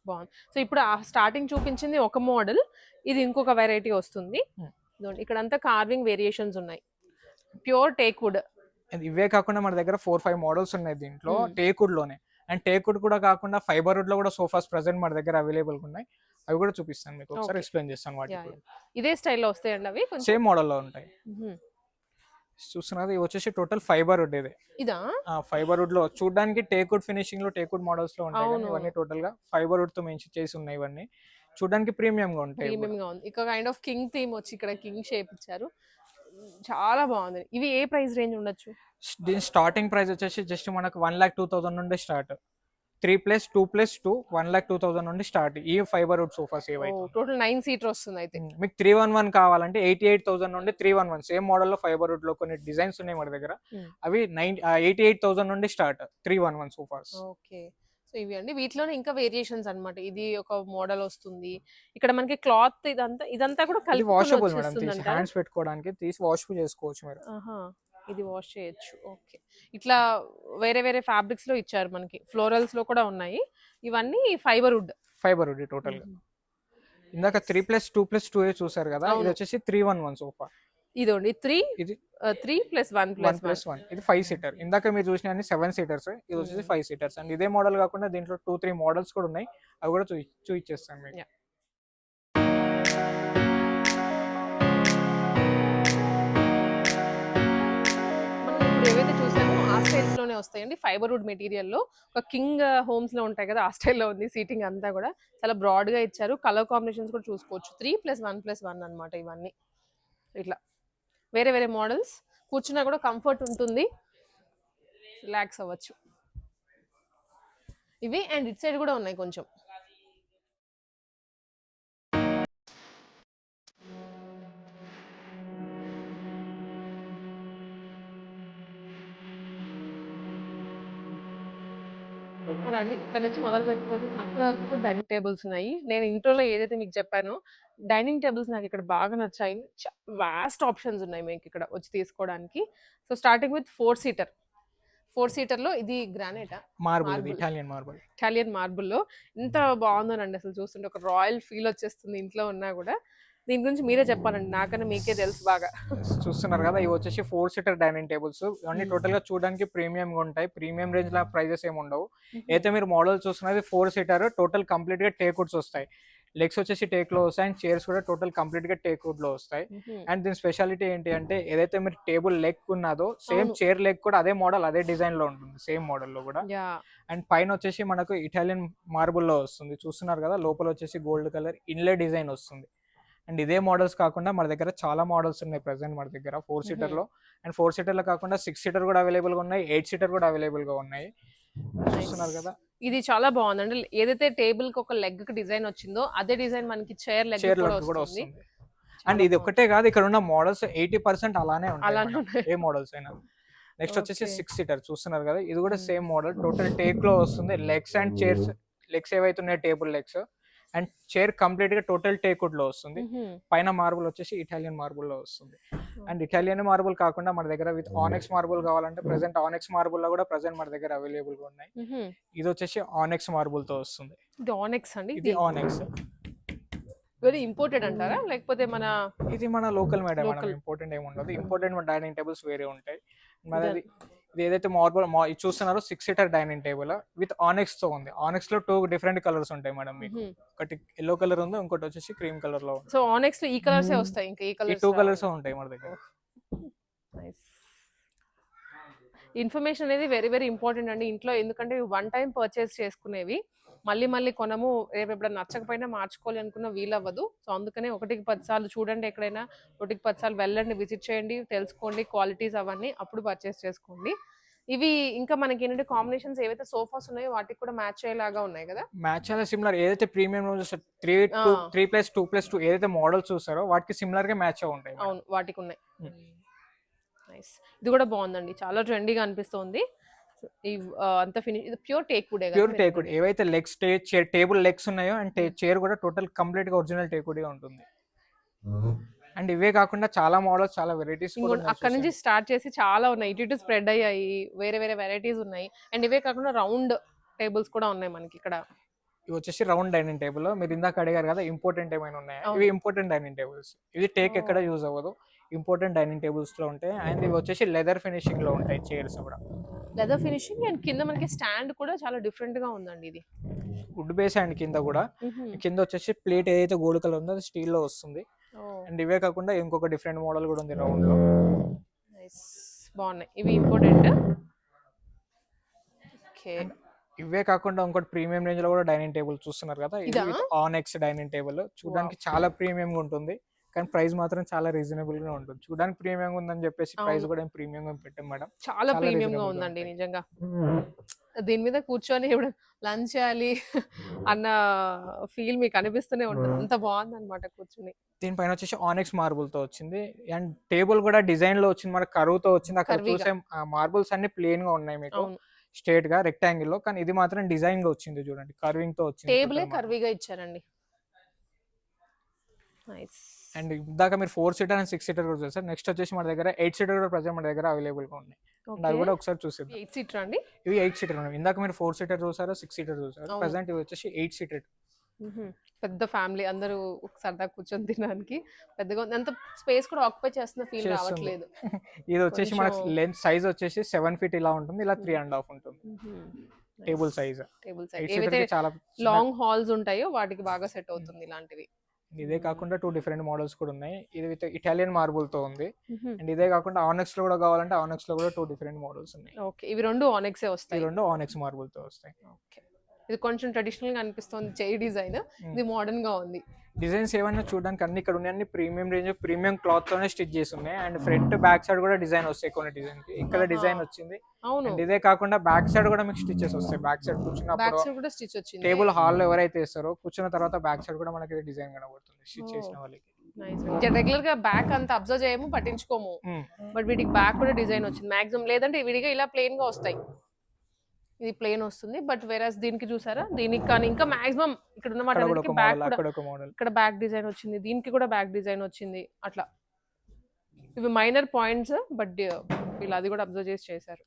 బావుంది. సో, ఇప్పుడు స్టార్టింగ్ చూపించింది ఒక మోడల్. ఇది ఇంకొక వెరైటీ వస్తుంది. హ్మ్. ఇదిగోండి ఇక్కడంతా కార్వింగ్ వేరియేషన్స్ ఉన్నాయి. Pure teak wood. అండ్ ఇవే కాకుండా మన దగ్గర 4, 5 మోడల్స్ ఉన్నాయి దీంట్లో హ్మ్. టేక్‌వుడ్‌లోనే. అండ్ టేక్‌వుడ్ కూడా కాకుండా ఫైబర్ వుడ్‌లో కూడా సోఫాస్ ప్రెజెంట్ మన దగ్గర అవైలబుల్‌గా ఉన్నాయి. అవి కూడా చూపిస్తాను మీకు. ఒకసారి ఓకే. ఎక్స్‌ప్లెయిన్ చేస్తాను వాటి యాహ్! గురించి. యాహ్! ఇదే స్టైల్‌లో వస్తాయండి అవి కొంచెం? సేమ్ మోడల్‌లో ఉంటాయి. హుహు. చూస్తున్నారు ఇవి వచ్చేసి టోటల్ ఫైబర్ వుడ్ ఇది. ఇదా? ఫైబర్ వుడ్‌లో చూడడానికి టేక్‌వుడ్ ఫినిషింగ్‌లో టేక్‌వుడ్ మోడల్స్‌లో ఉంటాయి కానీ అవును. ఇవన్నీ టోటల్‌గా ఫైబర్ వుడ్‌తో చేసి ఉన్నాయి ఇవన్నీ. చూడడానికి ప్రీమియంగా ఉంటాయి ఇవి కూడా. ప్రీమియంగా ఉంది. ఇక కైండ్ ఆఫ్ కింగ్ థీమ్ వచ్చి ఇక్కడ కింగ్ షేప్ ఇచ్చారు. చాలా బాగుంది. ఇవి ఏ ప్రైస్ రేంజ్ ఉండొచ్చు? దీని స్టార్టింగ్ ప్రైస్ వచ్చేసి జస్ట్ మనకు 1,02,000 నుండి స్టార్ట్. 3+2+2 1,02,000 నుండి స్టార్ట్. ఈ ఫైబర్ వుడ్ సోఫాస్ ఏవైతే ఓహ్! టోటల్ 9 సీటర్ వస్తుంది అయితే. మీకు 311 కావాలంటే 88,000 నుండి 311 సేమ్ మోడల్లో ఫైబర్ వుడ్ లో కొన్ని డిజైన్స్ ఉన్నాయి మన దగ్గర. హ్మ్. అవి 88,000 నుండి స్టార్ట్ 311 సోఫాస్. ఓకే. సో ఇవి అండి. వీటిలోనే ఇంకా వేరియేషన్స్ అన్నమాట. ఇది ఒక మోడల్ వస్తుంది. ఇక్కడ మనకి క్లాత్ ఇదంతా కూడా ఇది కలుపుకొని వాషబుల్ మేడం. తీసి వచ్చేస్తుందంటారా? హ్యాండ్స్ పెట్టుకోవడానికి తీసి వాష్ చేసుకోవచ్చు మీరు. ఆహా! ఇది వాష్ చేయొచ్చు. ఓకే. ఇట్లా వేరే వేరే ఫ్యాబ్రిక్స్ లో ఇచ్చారు మనకి. ఫ్లోరల్స్ లో కూడా ఉన్నాయి. ఇవన్నీ fibre wood. Fibre wood total గా. హుహు. ఇందాక నైస్. 3+2+2 చూసారు కదా, ఇది అవును. వచ్చేసి 311 సోఫా. ఇదోండి 3 ఇది 3 + 1 + 1. 1+1 ఇది 5 సీటర్. ఇందాక మీరు చూసిన అన్ని 7 సీటర్స్, ఇది వచ్చేసి 5 సీటర్స్. అండ్ ఇదే మోడల్ కాకుండా దీంట్లో 2, 3 మోడల్స్ కూడా ఉన్నాయి. అవి కూడా చూపించేస్తాను మీకు. యాహ్! మనం ఇప్పుడు ఏవైతే చూసామో ఆ స్టైల్స్ లోనే వస్తాయండి. ఫైబర్ వుడ్ మెటీరియల్‌లో ఒక కింగ్ హోమ్స్‌లో ఉంటాయి కదా! ఆ స్టైల్‌లో ఉంది సీటింగ్ అంతా కూడా. చాలా బ్రాడ్‌గా ఇచ్చారు. కలర్ కాంబినేషన్స్ కూడా చూసుకోవచ్చు. 3+1 + 1 అన్నమాట ఇవన్నీ. ఇట్లా వేరే వేరే మోడల్స్. కూర్చున్నా కూడా కంఫర్ట్ ఉంటుంది. రిలాక్స్ అవ్వచ్చు. ఇవి అండ్ ఇటు సైడ్ కూడా ఉన్నాయి కొంచెం. రండి. ఇక్కడ నుంచి మొదలు పెట్టుకొని అక్కడ వరకు డైనింగ్ టేబుల్స్ ఉన్నాయి. నేను ఇంట్రోలో ఏదైతే మీకు చెప్పానో డైనింగ్ టేబుల్స్ నాకు ఇక్కడ బాగా నచ్చాయి. వాస్ట్ ఆప్షన్స్ ఉన్నాయి మీకు ఇక్కడ వచ్చి తీసుకోవడానికి. So starting with 4 seater. 4 సీటర్‌లో ఇది గ్రానైటా? మార్బుల్, ఇది మార్బుల్. Italian marble. ఇటాలియన్ మార్బుల్‌లో ఎంత బాగుందోనండి అసలు చూస్తుంటే ఒక రాయల్ ఫీల్ వచ్చేస్తుంది ఇంట్లో ఉన్నా కూడా. దీని గురించి మీరే చెప్పాలండి. నాకన్నా మీకే తెలుసు బాగా. చూస్తున్నారు కదా, ఇవి వచ్చేసి 4 సీటర్ డైనింగ్ టేబుల్స్. ఇవన్నీ టోటల్ గా చూడడానికి ప్రీమియం గా ఉంటాయి. ప్రీమియం రేంజ్ లో ప్రైజెస్ ఏమి ఉండవు. అయితే మీరు మోడల్ చూస్తున్నది 4 సీటర్ టోటల్ కంప్లీట్ గా టేక్ వుడ్స్ వస్తాయి. లెగ్స్ వచ్చేసి టేక్ లో వస్తాయి అండ్ చైర్స్ కూడా టోటల్ కంప్లీట్ గా టేక్ వుడ్ లో వస్తాయి. అండ్ దీని స్పెషాలిటీ ఏంటి అంటే ఏదైతే మీరు టేబుల్ లెగ్ ఉన్నదో సేమ్ అవును. చైర్ లెగ్ కూడా అదే మోడల్ అదే డిజైన్ లో ఉంటుంది సేమ్ మోడల్ లో కూడా. యాహ్! అండ్ పైన వచ్చేసి మనకు ఇటాలియన్ మార్బుల్ లో వస్తుంది. చూస్తున్నారు కదా, లోపల వచ్చేసి గోల్డ్ కలర్ ఇన్లే డిజైన్ వస్తుంది. అండ్ ఇదే మోడల్స్ కాకుండా మన దగ్గర చాలా మోడల్స్ ఉన్నాయి ప్రెసెంట్ మన దగ్గర 4 సీటర్ లో. అండ్ 4 సీటర్ లో కాకుండా 6 సీటర్ కూడా అవైలబుల్ గా ఉన్నాయి, 8 సీటర్ కూడా అవైలబుల్ గా ఉన్నాయి. చూస్తున్నారు కదా, ఇది చాలా బాగుందండి. ఏదైతే టేబుల్ కి ఒక లెగ్ కి డిజైన్ వచ్చిందో అదే డిజైన్ మనకి చైర్ లెగ్ చైర్ కూడా లెగ్ కూడా వస్తుంది. వస్తుంది. అండ్ ఇది ఒక్కటే కాదు, ఇక్కడ ఉన్న మోడల్స్ 80% అలానే ఉంటాయి అలానే మేడం. ఉన్నాయి. ఏ మోడల్స్ అయినా. నెక్స్ట్ వచ్చేసి ఓకే. 6 సీటర్ చూస్తున్నారు కదా, ఇది కూడా సేమ్ మోడల్ టోటల్ టేక్ లో వస్తుంది. లెగ్స్ అండ్ చైర్స్, లెగ్స్ ఏవైతే ఉన్నాయి table legs and chair complete గా టోటల్ టేక్ వుడ్ లో వస్తుంది. పైన మార్బుల్ వచ్చేసి ఇటాలియన్ మార్బుల్ లో వస్తుంది. అండ్ ఇటాలియన్ మార్బుల్ కాకుండా మన దగ్గర విత్ ఆనెక్స్ మార్బుల్ కావాలంటే ప్రెసెంట్ ఆనెక్స్ మార్బుల్ లో కూడా ప్రెసెంట్ మన దగ్గర అవైలబుల్ గా ఉన్నాయి. ఇది వచ్చేసి ఆనెక్స్ మార్బుల్ తో వస్తుంది. ఇది ఆనెక్స్ అండి. ఇది ఆనెక్స్. వెరీ ఇంపోర్టెడ్ అంటారా లేకపోతే మన ఇది మన లోకల్ మేడం. మనం లోకల్? ఇంపార్టెంట్ ఏమి ఉండదు. ఇంపార్టెంట్ డైనింగ్ టేబుల్స్ వేరే ఉంటాయి. మనది ఇది ఏదైతే మార్బుల్ చూస్తున్నారో 6 సీటర్ డైనింగ్ టేబుల్ విత్ ఆనెక్స్ తో ఉంది. ఆనెక్స్ లో 2 డిఫరెంట్ కలర్స్ ఉంటాయి మేడం మీకు. ఒకటి ఎల్లో కలర్ ఉంది, ఇంకోటి వచ్చేసి క్రీమ్ కలర్ లో ఉంది. సో ఆనెక్స్ లో ఈ కలర్స్ వస్తాయి, ఇంకా ఈ ఈ కలర్స్ 2 కలర్స్ ఉంటాయి మన దగ్గర. నైస్. ఇన్ఫర్మేషన్ అనేది వెరీ వెరీ ఇంపార్టెంట్ అండి ఇంట్లో, ఎందుకంటే వన్ టైం పర్చేస్ చేసుకునేవి మళ్ళీ మళ్ళీ కొనము, రేపు ఎప్పుడైనా నచ్చకపోయినా మార్చుకోవాలి అనుకున్న వీలవ్వదు. సో అందుకనే 1కి 10 సార్లు చూడండి, ఎక్కడైనా 1కి 10 సార్లు వెళ్ళండి, విజిట్ చేయండి, తెలుసుకోండి క్వాలిటీస్ అవన్నీ, అప్పుడు పర్చేస్ చేసుకోండి. ఇవి ఇంకా మనకి ఏంటంటే కాంబినేషన్స్ ఏవైతే సోఫాస్ ఉన్నాయో వాటికి కూడా మ్యాచ్ అయ్యేలాగా ఉన్నాయి కదా. మ్యాచ్ అలా సిమిలర్ ఏదైతే ప్రీమియం 3+2+2 ఏదైతే మోడల్స్ చూసారో వాటికి సిమిలర్ గా మ్యాచ్ ఉంటాయి. అవును వాటికి ఉన్నాయి. నైస్. ఇది కూడా బాగుందండి, చాలా ట్రెండీగా అనిపిస్తుంది. అంత ఫినిష్, ఇది pure teak wood. Pure teak wood. ఏవైతే లెగ్స్ టేబుల్ లెగ్స్ ఉన్నాయో అండ్ చైర్ కూడా టోటల్ కంప్లీట్ గా ఒరిజినల్ టేక్ వుడ్ గా ఉంటుంది. అండ్ ఇవే కాకుండా చాలా మోడల్స్, చాలా వెరైటీస్ అక్కడ నుంచి స్టార్ట్ చేసి చాలా ఉన్నాయి, ఇటు స్ప్రెడ్ అయ్యాయి, వేరే వేరే వెరైటీస్ ఉన్నాయి. అండ్ ఇవే కాకుండా రౌండ్ టేబుల్స్ కూడా ఉన్నాయి మనకి ఇక్కడ. ఇవి వచ్చేసి రౌండ్ డైనింగ్ టేబుల్. మీరు ఇందాక అడిగారు కదా ఇంపార్టెంట్ ఏమైనా ఉన్నాయా, ఇవి ఇంపార్టెంట్ డైనింగ్ టేబుల్స్. ఇది టేక్ ఎక్కడ యూజ్ అవ్వదు, ఇంపార్టెంట్ డైనింగ్ టేబుల్స్ లో ఉంటాయి. అండ్ ఇవి వచ్చేసి లెదర్ ఫినిషింగ్ లో ఉంటాయి చైర్స్ కూడా. లెదర్ ఫినిషింగ్ అండ్ కింద మనకి స్టాండ్ కూడా చాలా డిఫరెంట్ గా ఉందండి. ఇది వుడ్ బేస్ అండ్ కింద కూడా కింద వచ్చేసి ప్లేట్ ఏదైతే గోల్డ్ కలర్ ఉందో అది స్టీల్ లో వస్తుంది. అండ్ ఇవే కాకుండా ఇంకొక డిఫరెంట్ మోడల్ కూడా ఉంది రౌండ్ లో. బాగున్నాయి ఇవి, ఇంపార్టెంట్. ఇవే కాకుండా ఇంకోటి ప్రీమియం రేంజ్ లో కూడా డైనింగ్ టేబుల్ చూస్తున్నారు కదా, ఇది ఆనెక్స్ డైనింగ్ టేబుల్. చూడడానికి చాలా ప్రీమియం గా ఉంటుంది, కానీ ప్రైస్ మాత్రం చాలా రీజనబుల్ గా ఉంటుంది. చూడడానికి ప్రీమియం ఉందని చెప్పేసి ప్రైస్ కూడా ప్రీమియం గా పెట్టాం మేడం. చాలా ప్రీమియం గా ఉందండి నిజంగా. దీని మీద కూర్చొని ఇప్పుడు లంచ్ చేయాలి అన్న ఫీల్ మీకు అనిపిస్తూనే ఉంటుంది, అంత బాగుంది అనమాట కూర్చొని. దీనిపైన వచ్చేసి ఆనెక్స్ మార్బుల్ తో వచ్చింది. అండ్ టేబుల్ కూడా డిజైన్ లో వచ్చింది, మన కర్వ్ తో వచ్చింది. అక్కడ చూసే మార్బుల్స్ అన్ని ప్లేన్ గా ఉన్నాయి మీకు, స్ట్రేట్ గా రెక్టాంగిల్ లో, కానీ ఇది మాత్రం డిజైన్ గా వచ్చింది. చూడండి కర్వింగ్ తో వచ్చింది, టేబుల్ కర్వీగా ఇచ్చారండి. నైస్. అండ్ ఇందాక మీరు 4 సీటర్ అండ్ 6 సీటర్ కూడా చూసారు. నెక్స్ట్ వచ్చేసి మన దగ్గర 8 సీటర్ కూడా ప్రజెంట్ మన దగ్గర అవైలబుల్ గా ఉన్నాయి. అవి కూడా ఒకసారి చూసేద్దాం. 8 సీటర్ అండి. ఇవి 8 సీటర్ ఉన్నాయి. ఇందాక మీరు 4 సీటర్ చూసారు, 6 సీటర్ చూసారు. ప్రెసెంట్ ఇవి వచ్చేసి 8 సీటర్. పెద్ద ఫ్యామిలీ అందరూ సరదా కూర్చొని తినడానికి పెద్దగా ఉంది, అంత స్పేస్ కూడా ఆక్యుపై చేస్తున్న ఫీల్ రావట్లేదు. ఇది వచ్చేసి మన లెంత్ సైజ్ వచ్చేసి 7 feet ఇలా ఉంటుంది, ఇలా 3.5 ఉంటుంది టేబుల్ సైజ్. ఏవైతే లాంగ్ హాల్స్ ఉంటాయో వాటికి బాగా సెట్ అవుతుంది ఇలాంటివి. ఇదే కాకుండా 2 డిఫరెంట్ మోడల్స్ కూడా ఉన్నాయి. ఇది విత్ ఇటాలియన్ మార్బుల్ తో ఉంది. అండ్ ఇదే కాకుండా ఆనెక్స్ లో కూడా కావాలంటే ఆనెక్స్ లో కూడా 2 డిఫరెంట్ మోడల్స్ ఉన్నాయి. ఓకే, ఇవి రెండు ఆనెక్సే వస్తాయి. ఈ రెండు ఆనెక్స్ మార్బుల్ తో వస్తాయి. ఓకే, ఇది కొంచెం ట్రెడిషనల్ గా అనిపిస్తుంది చైర్ డిజైన్, ఇది మోడర్న్ గా ఉంది. డిజైన్స్ ఏమైనా చూడడానికి అన్ని ఇక్కడ ఉన్నాయి, అన్ని ప్రీమియం రేంజ్ ప్రీమియం క్లాత్ తోనే స్టిచ్ చేసి ఉన్నాయి. అండ్ ఫ్రంట్ బ్యాక్ సైడ్ కూడా డిజైన్ వస్తాయి కొన్ని డిజైన్ కి. ఇక్కడ డిజైన్ వచ్చింది. అండ్ ఇదే కాకుండా బ్యాక్ సైడ్ కూడా మీకు స్టిచెస్ వస్తాయి. బ్యాక్ సైడ్ కూర్చున్నప్పుడు టేబుల్ హాల్ లో ఎవరైతే వేస్తారో కూర్చున్న తర్వాత బ్యాక్ సైడ్ కూడా మనకి డిజైన్ కనబడుతుంది స్టిచ్ చేసిన వాళ్ళకి. రెగ్యులర్ గా బ్యాక్ అంతా అబ్జర్వ్ చేయము, పట్టించుకోము, బట్ వీటికి బ్యాక్ కూడా డిజైన్ వచ్చింది మాక్సిమం. లేదంటే విడిగా ఇలా ప్లెయిన్ గా వస్తాయి, ఇది ప్లేన్ వస్తుంది. బట్ వేరస్ దీనికి చూసారా, దీనికి కానీ ఇంకా మాక్సిమం ఇక్కడ ఉన్నమాట బ్యాక్ కూడా, ఇక్కడ బ్యాక్ డిజైన్ వచ్చింది, దీనికి కూడా బ్యాక్ డిజైన్ వచ్చింది. అట్లా ఇవి మైనర్ పాయింట్స్, బట్ వీళ్ళు అది కూడా అబ్జర్వ్ చేసి చేశారు.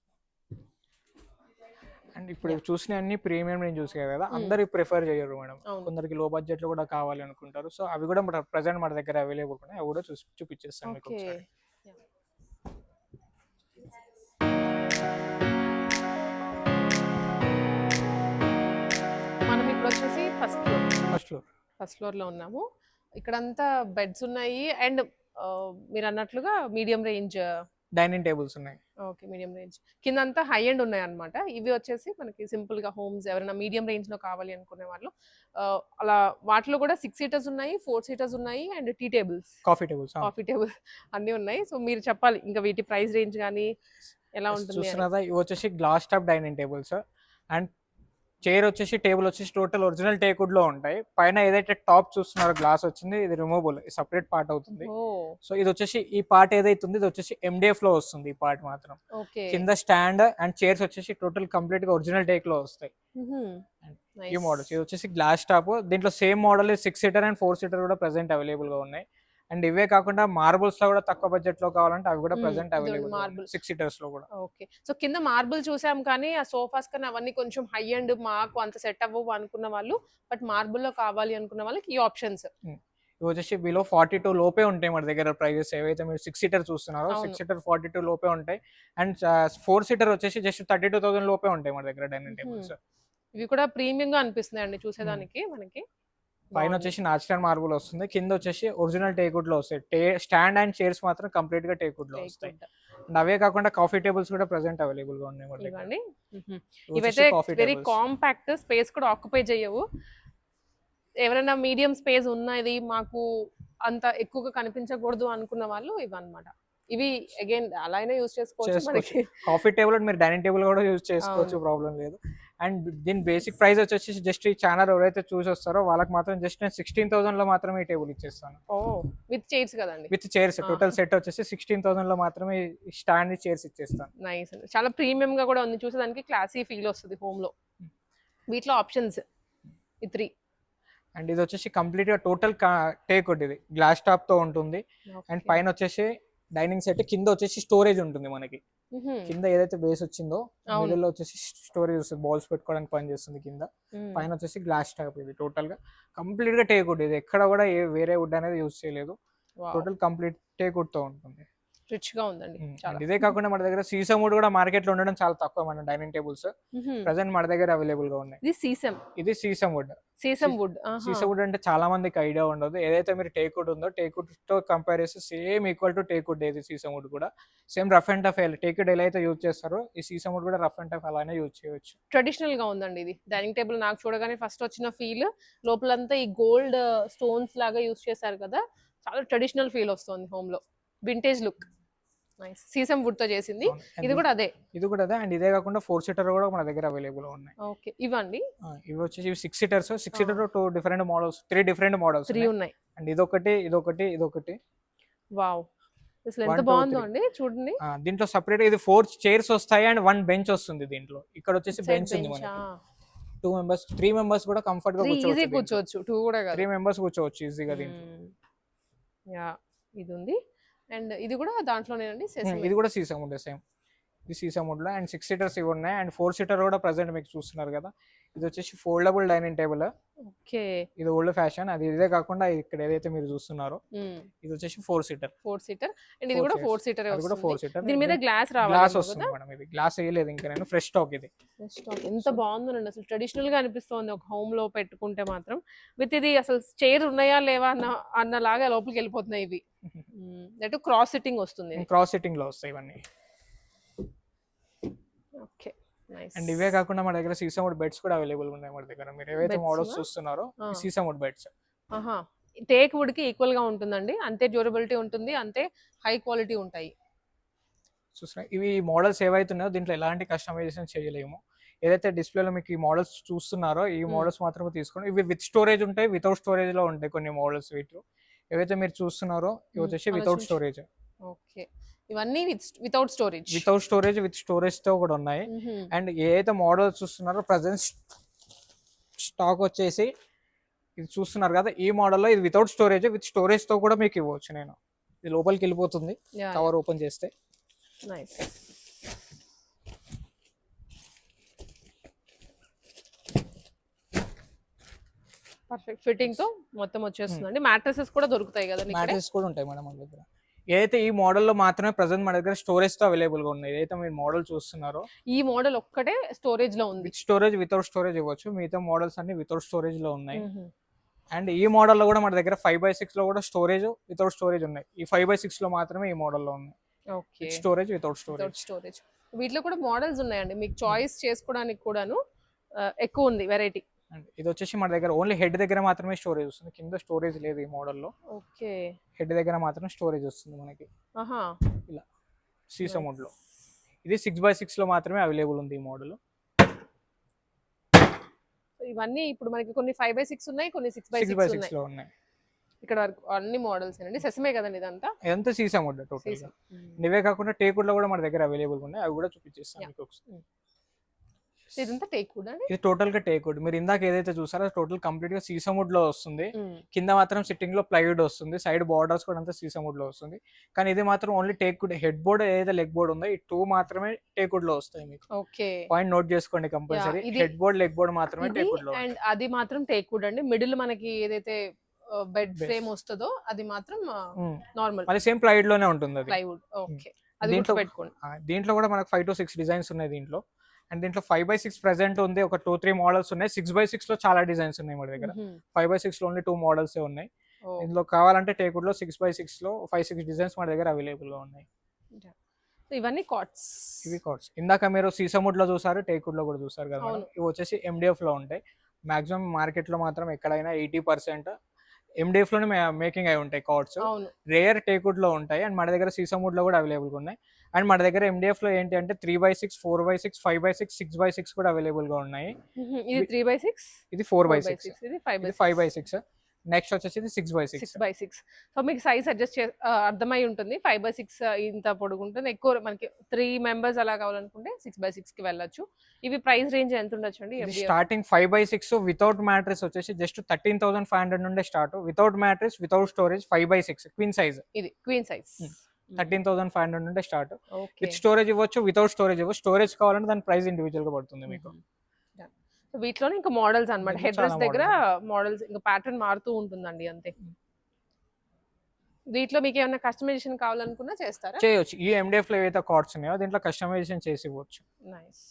అండ్ ఇప్పుడు చూసిన అన్ని ప్రీమియం రేంజ్ చూసారు కదా, అందరు ప్రిఫర్ చేయరు మేడం. కొందరికి లో బడ్జెట్ లో కూడా కావాలి అనుకుంటారు. సో అవి కూడా ప్రెసెంట్ మన దగ్గర అవైలబుల్ ఉన్నాయి, అవి కూడా చూపించేస్తాను మీకు ఒకసారి. మనం ఇప్పుడు వచ్చేసి ఫస్ట్ ఫ్లోర్ లో ఉన్నాము. ఇక్కడంతా బెడ్స్ ఉన్నాయి అండ్ మీరు అన్నట్లుగా మీడియం రేంజ్ డైనింగ్ టేబుల్స్ ఉన్నాయి. ఓకే, మీడియం రేంజ్ కింద అంతా హై ఎండ్ ఉన్నాయి అన్నమాట. ఇవి వచ్చేసి మనకి సింపుల్ గా హోమ్స్ ఎవరైనా మీడియం రేంజ్ లో కావాలి అనుకునే వాళ్ళు అలా వాటిలో కూడా 6 seaters ఉన్నాయి, 4 seaters ఉన్నాయి and tea tables, coffee table అన్ని ఉన్నాయి. సో మీరు చెప్పాలి ఇంకా వీటి ప్రైస్ రేంజ్ కానీ ఎలా ఉంటుంది. చూస్తున్నారా, ఇవి వచ్చేసి glass top dining tables. And chair వచ్చేసి టేబుల్ వచ్చేసి టోటల్ ఒరిజినల్ టేక్వుడ్ లో ఉంటాయి. పైన ఏదైతే టాప్ చూస్తున్నారో గ్లాస్ వచ్చింది, ఇది రిమూవబుల్, సపరేట్ పార్ట్ అవుతుంది. సో ఇది వచ్చేసి ఈ పార్ట్ ఏదైతే ఉంది ఇది వచ్చేసి MDF లో వస్తుంది. ఈ పార్ట్ మాత్రం కింద స్టాండ్ అండ్ చైర్స్ వచ్చేసి టోటల్ కంప్లీట్ గా ఒరిజినల్ టేక్ లో వస్తాయి. ఈ మోడల్స్ ఇది వచ్చేసి గ్లాస్ టాప్. దీంట్లో same model 6 seater and 4 seater కూడా ప్రెసెంట్ అవైలబుల్ గా ఉన్నాయి. అండ్ ఇవే కాకుండా మార్బుల్స్ లో కూడా తక్కువ బడ్జెట్ లో కావాలంటే అవి కూడా ప్రెసెంట్ అవైలబుల్ 6 seaters లో కూడా. ఓకే, సో కింద మార్బుల్ చూసాం కానీ ఆ సోఫాస్ కానీ అవన్నీ కొంచెం హై అండ్ మాకు అంత సెట్ అవ్వవు అనుకున్న వాళ్ళు, బట్ మార్బుల్ లో కావాలి అనుకున్న వాళ్ళకి ఈ ఆప్షన్స్. ఇవి వచ్చేసి బిలో 42 లోపే ఉంటాయి మన దగ్గర ప్రైజెస్. ఏవైతే మీరు 6 సీటర్ చూస్తున్నారో అవును. 6 సీటర్ 42 లోపే ఉంటాయి. అండ్ 4 సీటర్ వచ్చేసి జస్ట్ 32,000 లోపే ఉంటాయి మన దగ్గర డైనింగ్ టేబుల్స్. ఇవి కూడా ప్రీమియం గా అనిపిస్తున్నాయండి చూసేదానికి మనకి. పైన వచ్చేసి నాచురల్ మార్బుల్ వస్తుంది, కింద వచ్చేసి ఒరిజినల్ టేక్వుడ్ లో వస్తాయి. స్టాండ్ అండ్ చైర్స్ మాత్రం కంప్లీట్ గా టేక్వుడ్ లో వస్తాయి. అండ్ అవే కాకుండా కాఫీ టేబుల్స్ కూడా ప్రెసెంట్ అవైలబుల్ గా ఉన్నాయి మన దగ్గర. ఇవ్వండి. ఇవి ఇవైతే వచ్చేసి coffee very tables. Compact, space కూడా ఆక్యుపై చేయవు. ఎవరైనా మీడియం స్పేస్ ఉన్నది మాకు అంత ఎక్కువగా కనిపించకూడదు అనుకున్న వాళ్ళు ఇవన్నమాట. ఇవి అగైన్ అలా అయినా యూజ్ చేసుకోవచ్చు మనకి. కాఫీ టేబుల్ మీరు డైనింగ్ టేబుల్ కూడా యూజ్ చేసుకోవచ్చు, ప్రాబ్లం లేదు. అండ్ దీని బేసిక్ ప్రైస్ వచ్చేసి జస్ట్ ఈ ఛానల్ ఎవరైతే చూసి వస్తారో వాళ్ళకి మాత్రం జస్ట్ నేను 16,000 లో మాత్రమే ఈ టేబుల్ ఇచ్చేస్తాను. విత్ చైర్స్ కదండి, విత్ చైర్స్. టోటల్ సెట్ వచ్చేసి 16,000 లో మాత్రమే స్టాండ్ చైర్స్ ఇచ్చేస్తాను. నైస్ అండి, చాలా ప్రీమియం గా కూడా ఉంది, చూసేదానికి క్లాసీ ఫీల్ వస్తుంది హోమ్ లో. వీటిలో ఆప్షన్స్ ఈ 3. అండ్ ఇది వచ్చేసి కంప్లీట్ గా టోటల్ టేక్వుడ్, ఇది గ్లాస్ టాప్ తో ఉంటుంది. అండ్ పైన వచ్చేసి డైనింగ్ సెట్, కింద వచ్చేసి స్టోరేజ్ ఉంటుంది మనకి. కింద ఏదైతే బేస్ వచ్చిందో మిడిల్ లో వచ్చేసి స్టోరేజ్ వస్తుంది, బౌల్స్ పెట్టుకోవడానికి పని చేస్తుంది కింద. పైన వచ్చేసి గ్లాస్ టాప్, ఇది టోటల్ గా కంప్లీట్ గా టేక్వుడ్. ఇది ఎక్కడ కూడా వేరే వుడ్ అనేది యూజ్ చేయలేదు, టోటల్ కంప్లీట్ టేక్వుడ్ తో ఉంటుంది. రిచ్ గా ఉందండి. ఇదే కాకుండా మన దగ్గర సీసమ్ వుడ్ కూడా మార్కెట్ లో ఉండడం చాలా తక్కువ మన డైనింగ్ టేబుల్స్. ప్రెసెంట్ మన దగ్గర అవైలబుల్ గా ఉన్నాయి. ఇది సీసమ్, ఇది sheesham wood. Sheesham wood. Sheesham wood అంటే చాలా మందికి ఐడియా ఉండదు. ఏదైతే మీరు టేక్వుడ్ ఉందో టేక్వుడ్ తో కంపేర్ చేస్తే సేమ్ ఈక్వల్ టు టేక్వుడ్. ఏది సీసమ్ వుడ్ కూడా same rough and tough. Teakwood ఎలా అయితే యూజ్ చేస్తారో ఈ సీసమ్ వుడ్ కూడా రఫ్ అండ్ టఫ్ అలానే యూజ్ చేయొచ్చు. ట్రెడిషనల్ గా ఉందండి ఇది డైనింగ్ టేబుల్. నాకు చూడగానే ఫస్ట్ వచ్చిన ఫీల్, లోపలంతా ఈ గోల్డ్ స్టోన్స్ లాగా యూజ్ చేశారు కదా, చాలా ట్రెడిషనల్ ఫీల్ వస్తుంది హోమ్ లో, vintage look. Nice, sheesham wood తో చేసింది. ఇది కూడా అదే, ఇది కూడా అదే. అండ్ ఇదే కాకుండా 4 సీటర్ కూడా మన దగ్గర అవైలబుల్ ఉన్నాయి. ఓకే, ఇవ్వండి. ఇవి వచ్చేసి 6 seaters. 6 seater 2 different models, 3 different models 3 ఉన్నాయి. అండ్ ఇదొకటి, ఇదొకటి, ఇదొకటి. వావ్, అసలు ఎంత బాగుందో అండి చూడండి. దీంట్లో సెపరేట్ ఇది 4 చైర్స్ వస్తాయి అండ్ 1 బెంచ్ వస్తుంది దీంట్లో. ఇక్కడ వచ్చేసి బెంచ్ ఉంది మనకి. 2 మెంబర్స్ 3 మెంబర్స్ కూడా కంఫర్ట్ గా కూర్చోవచ్చు. 2 కూడా కాదు, 3 మెంబర్స్ కూర్చోవచ్చు ఈజీగా దీంట్లో. యా, ఇది ఉంది. అండ్ ఇది కూడా దాంట్లోనేనండి, ఇది కూడా సీసమ్ వుడ్ సేమ్. ఇది సీసమ్ వుడ్ లో. అండ్ 6 సీటర్స్ ఇవి ఉన్నాయి. అండ్ 4 సీటర్ కూడా ప్రెసెంట్ మీకు చూస్తున్నారు కదా, ఇది వచ్చేసి ఫోల్డబుల్ డైనింగ్ టేబుల్. ఓకే, ఇది ఓల్డ్ ఫ్యాషన్. అది ఇదే కాకుండా ఇక్కడ ఏదైతే మీరు చూస్తున్నారో ఇది వచ్చేసి 4 సీటర్. 4 సీటర్. అండ్ ఇది కూడా 4 సీటర్. ఇది కూడా 4 సీటర్. దీని మీద గ్లాస్ రావాలి. గ్లాస్ వస్తుంది మేడం, ఇది గ్లాస్ వేయలేదు ఇంకా, నేను ఫ్రెష్ స్టాక్. ఇది ఎంత బాగుందండి, అసలు ట్రెడిషనల్ గా అనిపిస్తుంది ఒక హోమ్ లో పెట్టుకుంటే మాత్రం. విత్ ఇది అసలు చైర్ ఉన్నాయా లేవా అన్నలాగా లోపలికి వెళ్ళిపోతున్నాయి ఇవి. దట్ క్రాస్ సిట్టింగ్ వస్తుంది, క్రాస్ సిట్టింగ్ లో వస్తాయి ఇవన్నీ. Okay, nice. అండ్ ఇవే కాకుండా మన దగ్గర సీసమ్ వుడ్ బెడ్స్ కూడా అవైలబుల్ ఉన్నాయి మన దగ్గర. మీరు ఏవైతే మోడల్స్ చూస్తున్నారో sheesham wood beds. Teak wood కి ఈక్వల్ గా ఉంటుందండి, అంతే డ్యూరబిలిటీ ఉంటుంది, అంతే హై క్వాలిటీ ఉంటాయి. చూస్తున్నా ఇవి మోడల్స్ ఏవైతే ఉన్నాయో దీంట్లో ఎలాంటి కస్టమైజేషన్ చేయలేము. ఏదైతే డిస్ప్లేలో మీకు ఈ మోడల్స్ చూస్తున్నారో ఈ మోడల్స్ మాత్రమే తీసుకోండి. ఇవి విత్ స్టోరేజ్ ఉంటాయి, వితౌట్ స్టోరేజ్ లో ఉంటాయి కొన్ని మోడల్స్. వీటిలో ఏవైతే మీరు చూస్తున్నారో ఇవి వచ్చేసి వితౌట్ స్టోరేజ్. ఓకే, ఇవన్నీ without storage. Without storage, with storage తో కూడా ఉన్నాయి. అండ్ ఏదైతే మోడల్స్ చూస్తున్నారో ప్రజెంట్ స్టాక్ వచ్చేసి ఇది చూస్తున్నారు కదా, ఈ మోడల్లో ఇది వితౌట్ స్టోరేజ్, విత్ స్టోరేజ్ తో కూడా మీకు ఇవ్వచ్చు. నేను ఇది లోపలికి వెళ్ళిపోతుంది కవర్ ఓపెన్ చేస్తే. నైస్, పర్ఫెక్ట్ ఫిట్టింగ్ తో మొత్తం వచ్చేస్తుందండి. మ్యాట్రెసెస్ కూడా దొరుకుతాయి కదా, మ్యాట్రెసెస్ కూడా ఉంటాయి మేడం మన దగ్గర. ఏదైతే ఈ మోడల్లో మాత్రమే ప్రెసెంట్ మన దగ్గర స్టోరేజ్ తో అవైలబుల్ గా ఉన్నాయి. ఏదైతే మీరు మోడల్ చూస్తున్నారో ఈ మోడల్ ఒక్కటే స్టోరేజ్ లో ఉంది. విత్ స్టోరేజ్, వితౌట్ స్టోరేజ్ ఇవ్వచ్చు. మిగతా మోడల్స్ అన్ని వితౌట్ స్టోరేజ్ లో ఉన్నాయి. అండ్ ఈ మోడల్లో కూడా మన దగ్గర 5x6 లో కూడా స్టోరేజ్, వితౌట్ స్టోరేజ్ ఉన్నాయి. ఈ 5x6 లో మాత్రమే ఈ మోడల్లో ఉన్నాయి. Okay, storage, without storage. వీటిలో కూడా మోడల్స్ ఉన్నాయండి, మీకు చాయిస్ చేసుకోవడానికి కూడాను ఎక్కువ ఉంది వెరైటీ. ఇది వచ్చేసి మన దగ్గర ఓన్లీ హెడ్ దగ్గర మాత్రమే స్టోరేజ్ వస్తుంది, కింద స్టోరేజ్ లేదు ఈ మోడల్లో. ఓకే, హెడ్ దగ్గర మాత్రం స్టోరేజ్ వస్తుంది మనకి ఇలా సీసమ్ వుడ్ లో. ఇది 6x6 లో మాత్రమే అవైలబుల్ ఉంది ఈ మోడల్. ఇవన్నీ ఇప్పుడు మనకి కొన్ని 5x6 ఉన్నాయి, కొన్ని 6x6 లో ఉన్నాయి. ఇక్కడ వరకు అన్ని మోడల్స్ అండి. సెసమే కదండి ఇదంతా. ఇదంతా సీసమ్ వుడ్ టోటల్. ఇవే కాకుండా టేక్వుడ్ లో కూడా మన దగ్గర అవైలబుల్ ఉన్నాయి, అవి కూడా చూపించేస్తాను మీకు ఒకసారి. ఇదంతా టేక్వుడ్ అండి. ఇది టోటల్ గా టేక్వుడ్. మీరు ఇందాక ఏదైతే చూసారో టోటల్ కంప్లీట్ గా సీసమ్ వుడ్ లో వస్తుంది. కింద మాత్రం సిట్టింగ్ లో ప్లైవుడ్ వస్తుంది, సైడ్ బార్డర్స్ కూడా అంతా సీసమ్ వుడ్ లో వస్తుంది. కానీ ఇది మాత్రం ఓన్లీ టేక్వుడ్. హెడ్ బోర్డ్ ఏదైతే లెగ్ బోర్డ్ ఉందో ఈ 2 మాత్రమే టేక్వుడ్ లో వస్తాయి మీకు. ఓకే, పాయింట్ నోట్ చేసుకోండి compulsory. Head board, leg board మాత్రమే టేక్వుడ్ లో. అండ్ అది మాత్రం టేక్వుడ్ అండి. మిడిల్ మనకి ఏదైతే బెడ్ ఫ్రేమ్ వస్తుందో అది మాత్రం నార్మల్ మళ్ళీ సేమ్ ప్లైవుడ్ లోనే ఉంటుంది అది. ప్లైవుడ్. ఓకే, అది దీంట్లో పెట్టుకోండి. దీంట్లో కూడా మనకు 5 to 6 డిజైన్స్ ఉన్నాయి దీంట్లో. అండ్ దీంట్లో 5x6 ప్రెసెంట్ ఉంది, ఒక 2-3 మోడల్స్ ఉన్నాయి. 6x6 లో చాలా డిజైన్స్ ఉన్నాయి మన దగ్గర. 5x6 లో ఓన్లీ 2 మోడల్స్ ఉన్నాయి. ఇందులో కావాలంటే టేకుడ్ లో 6x6 లో 5-6 డిజైన్స్ మన దగ్గర అవైలబుల్ గా ఉన్నాయి. ఇవన్నీ కాట్స్. ఇవి కాట్స్. ఇందాక మీరు సీసముడ్ లో చూసారు, టేకుడ్ లో కూడా చూసారు కదా. ఇవి వచ్చేసి MDF లో ఉంటాయి. మాక్సిమం మార్కెట్ లో మాత్రం ఎక్కడైనా 80% MDF లోనే మేకింగ్ అయి ఉంటాయి కాట్స్. రేర్ టేకుడ్ లో ఉంటాయి. అండ్ మన దగ్గర సీసముడ్ లో కూడా అవైలబుల్ గా ఉన్నాయి. అండ్ మన దగ్గర MDF లో ఏంటి అంటే 3x6, 4x6, 5x6, 6x6 కూడా అవైలబుల్ గా ఉన్నాయి. ఇది 3x6, ఇది 4x6, ఇది 5x6. నెక్స్ట్ వచ్చేసి ఇది 6x6. సో మీకు సైజ్ అడ్జస్ట్ అర్థమై ఉంటుంది. 5x6 ఇంత పొడుగు ఉంటుంది. ఎక్కువ మనకి 3 మెంబర్స్ అలా కావాలనుకుంటే 6x6 కి వెళ్ళొచ్చు. ఇవి ప్రైస్ రేంజ్ ఎంత ఉండొచ్చు అండి? స్టార్టింగ్ 5x6 వితౌట్ మ్యాట్రెస్ వచ్చేసి జస్ట్ 13,500 నుండి start. Without mattress, without storage 5x6 queen size. ఇది క్వీన్ సైజ్ 13,500 నుండి స్టార్ట్. విత్ స్టోరేజ్ ఇవ్వచ్చు, వితౌట్ స్టోరేజ్ ఇవ్వచ్చు. స్టోరేజ్ కావాలంటే దాని ప్రైస్ ఇండివిజువల్ గా పడుతుంది మీకు. వీటిలోనే ఇంకా మోడల్స్ అన్నమాట. హెడ్ డ్రెస్ దగ్గర మోడల్స్ ఇంకా ప్యాటర్న్ మారుతూ ఉంటుందండి అంతే. వీటిలో మీకు ఏమైనా కస్టమైజేషన్ కావాలనుకున్నా చేస్తారా? చేయొచ్చు. ఈ MDF లో ఏవైతే కార్డ్స్ ఉన్నాయో దీంట్లో కస్టమైజేషన్ చేసి ఇవ్వచ్చు. నైస్.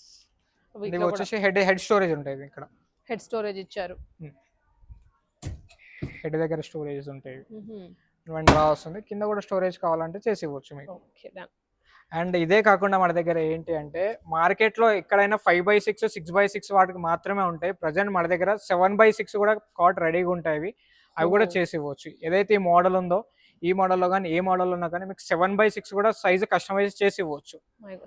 ఇది వచ్చేసి హెడ్ స్టోరేజ్ ఉంటుంది. ఇక్కడ హెడ్ స్టోరేజ్ ఇచ్చారు. హెడ్ దగ్గర స్టోరేజ్ ఉంటాయి. ఇవన్నీ రా వస్తుంది. కింద కూడా స్టోరేజ్ కావాలంటే చేసి ఇవ్వచ్చు మీకు. Okay done. అండ్ ఇదే కాకుండా మన దగ్గర ఏంటి అంటే మార్కెట్ లో ఎక్కడైనా 5x6, 6x6 వాటికి మాత్రమే ఉంటాయి. ప్రజెంట్ మన దగ్గర 7x6 కూడా కాట్ రెడీగా ఉంటాయి. అవి కూడా చేసి ఇవ్వచ్చు. ఏదైతే ఈ మోడల్ ఉందో ఈ మోడల్లో కానీ ఏ మోడల్ ఉన్నా కానీ మీకు 7x6 కూడా సైజ్ కస్టమైజ్ చేసి ఇవ్వచ్చు.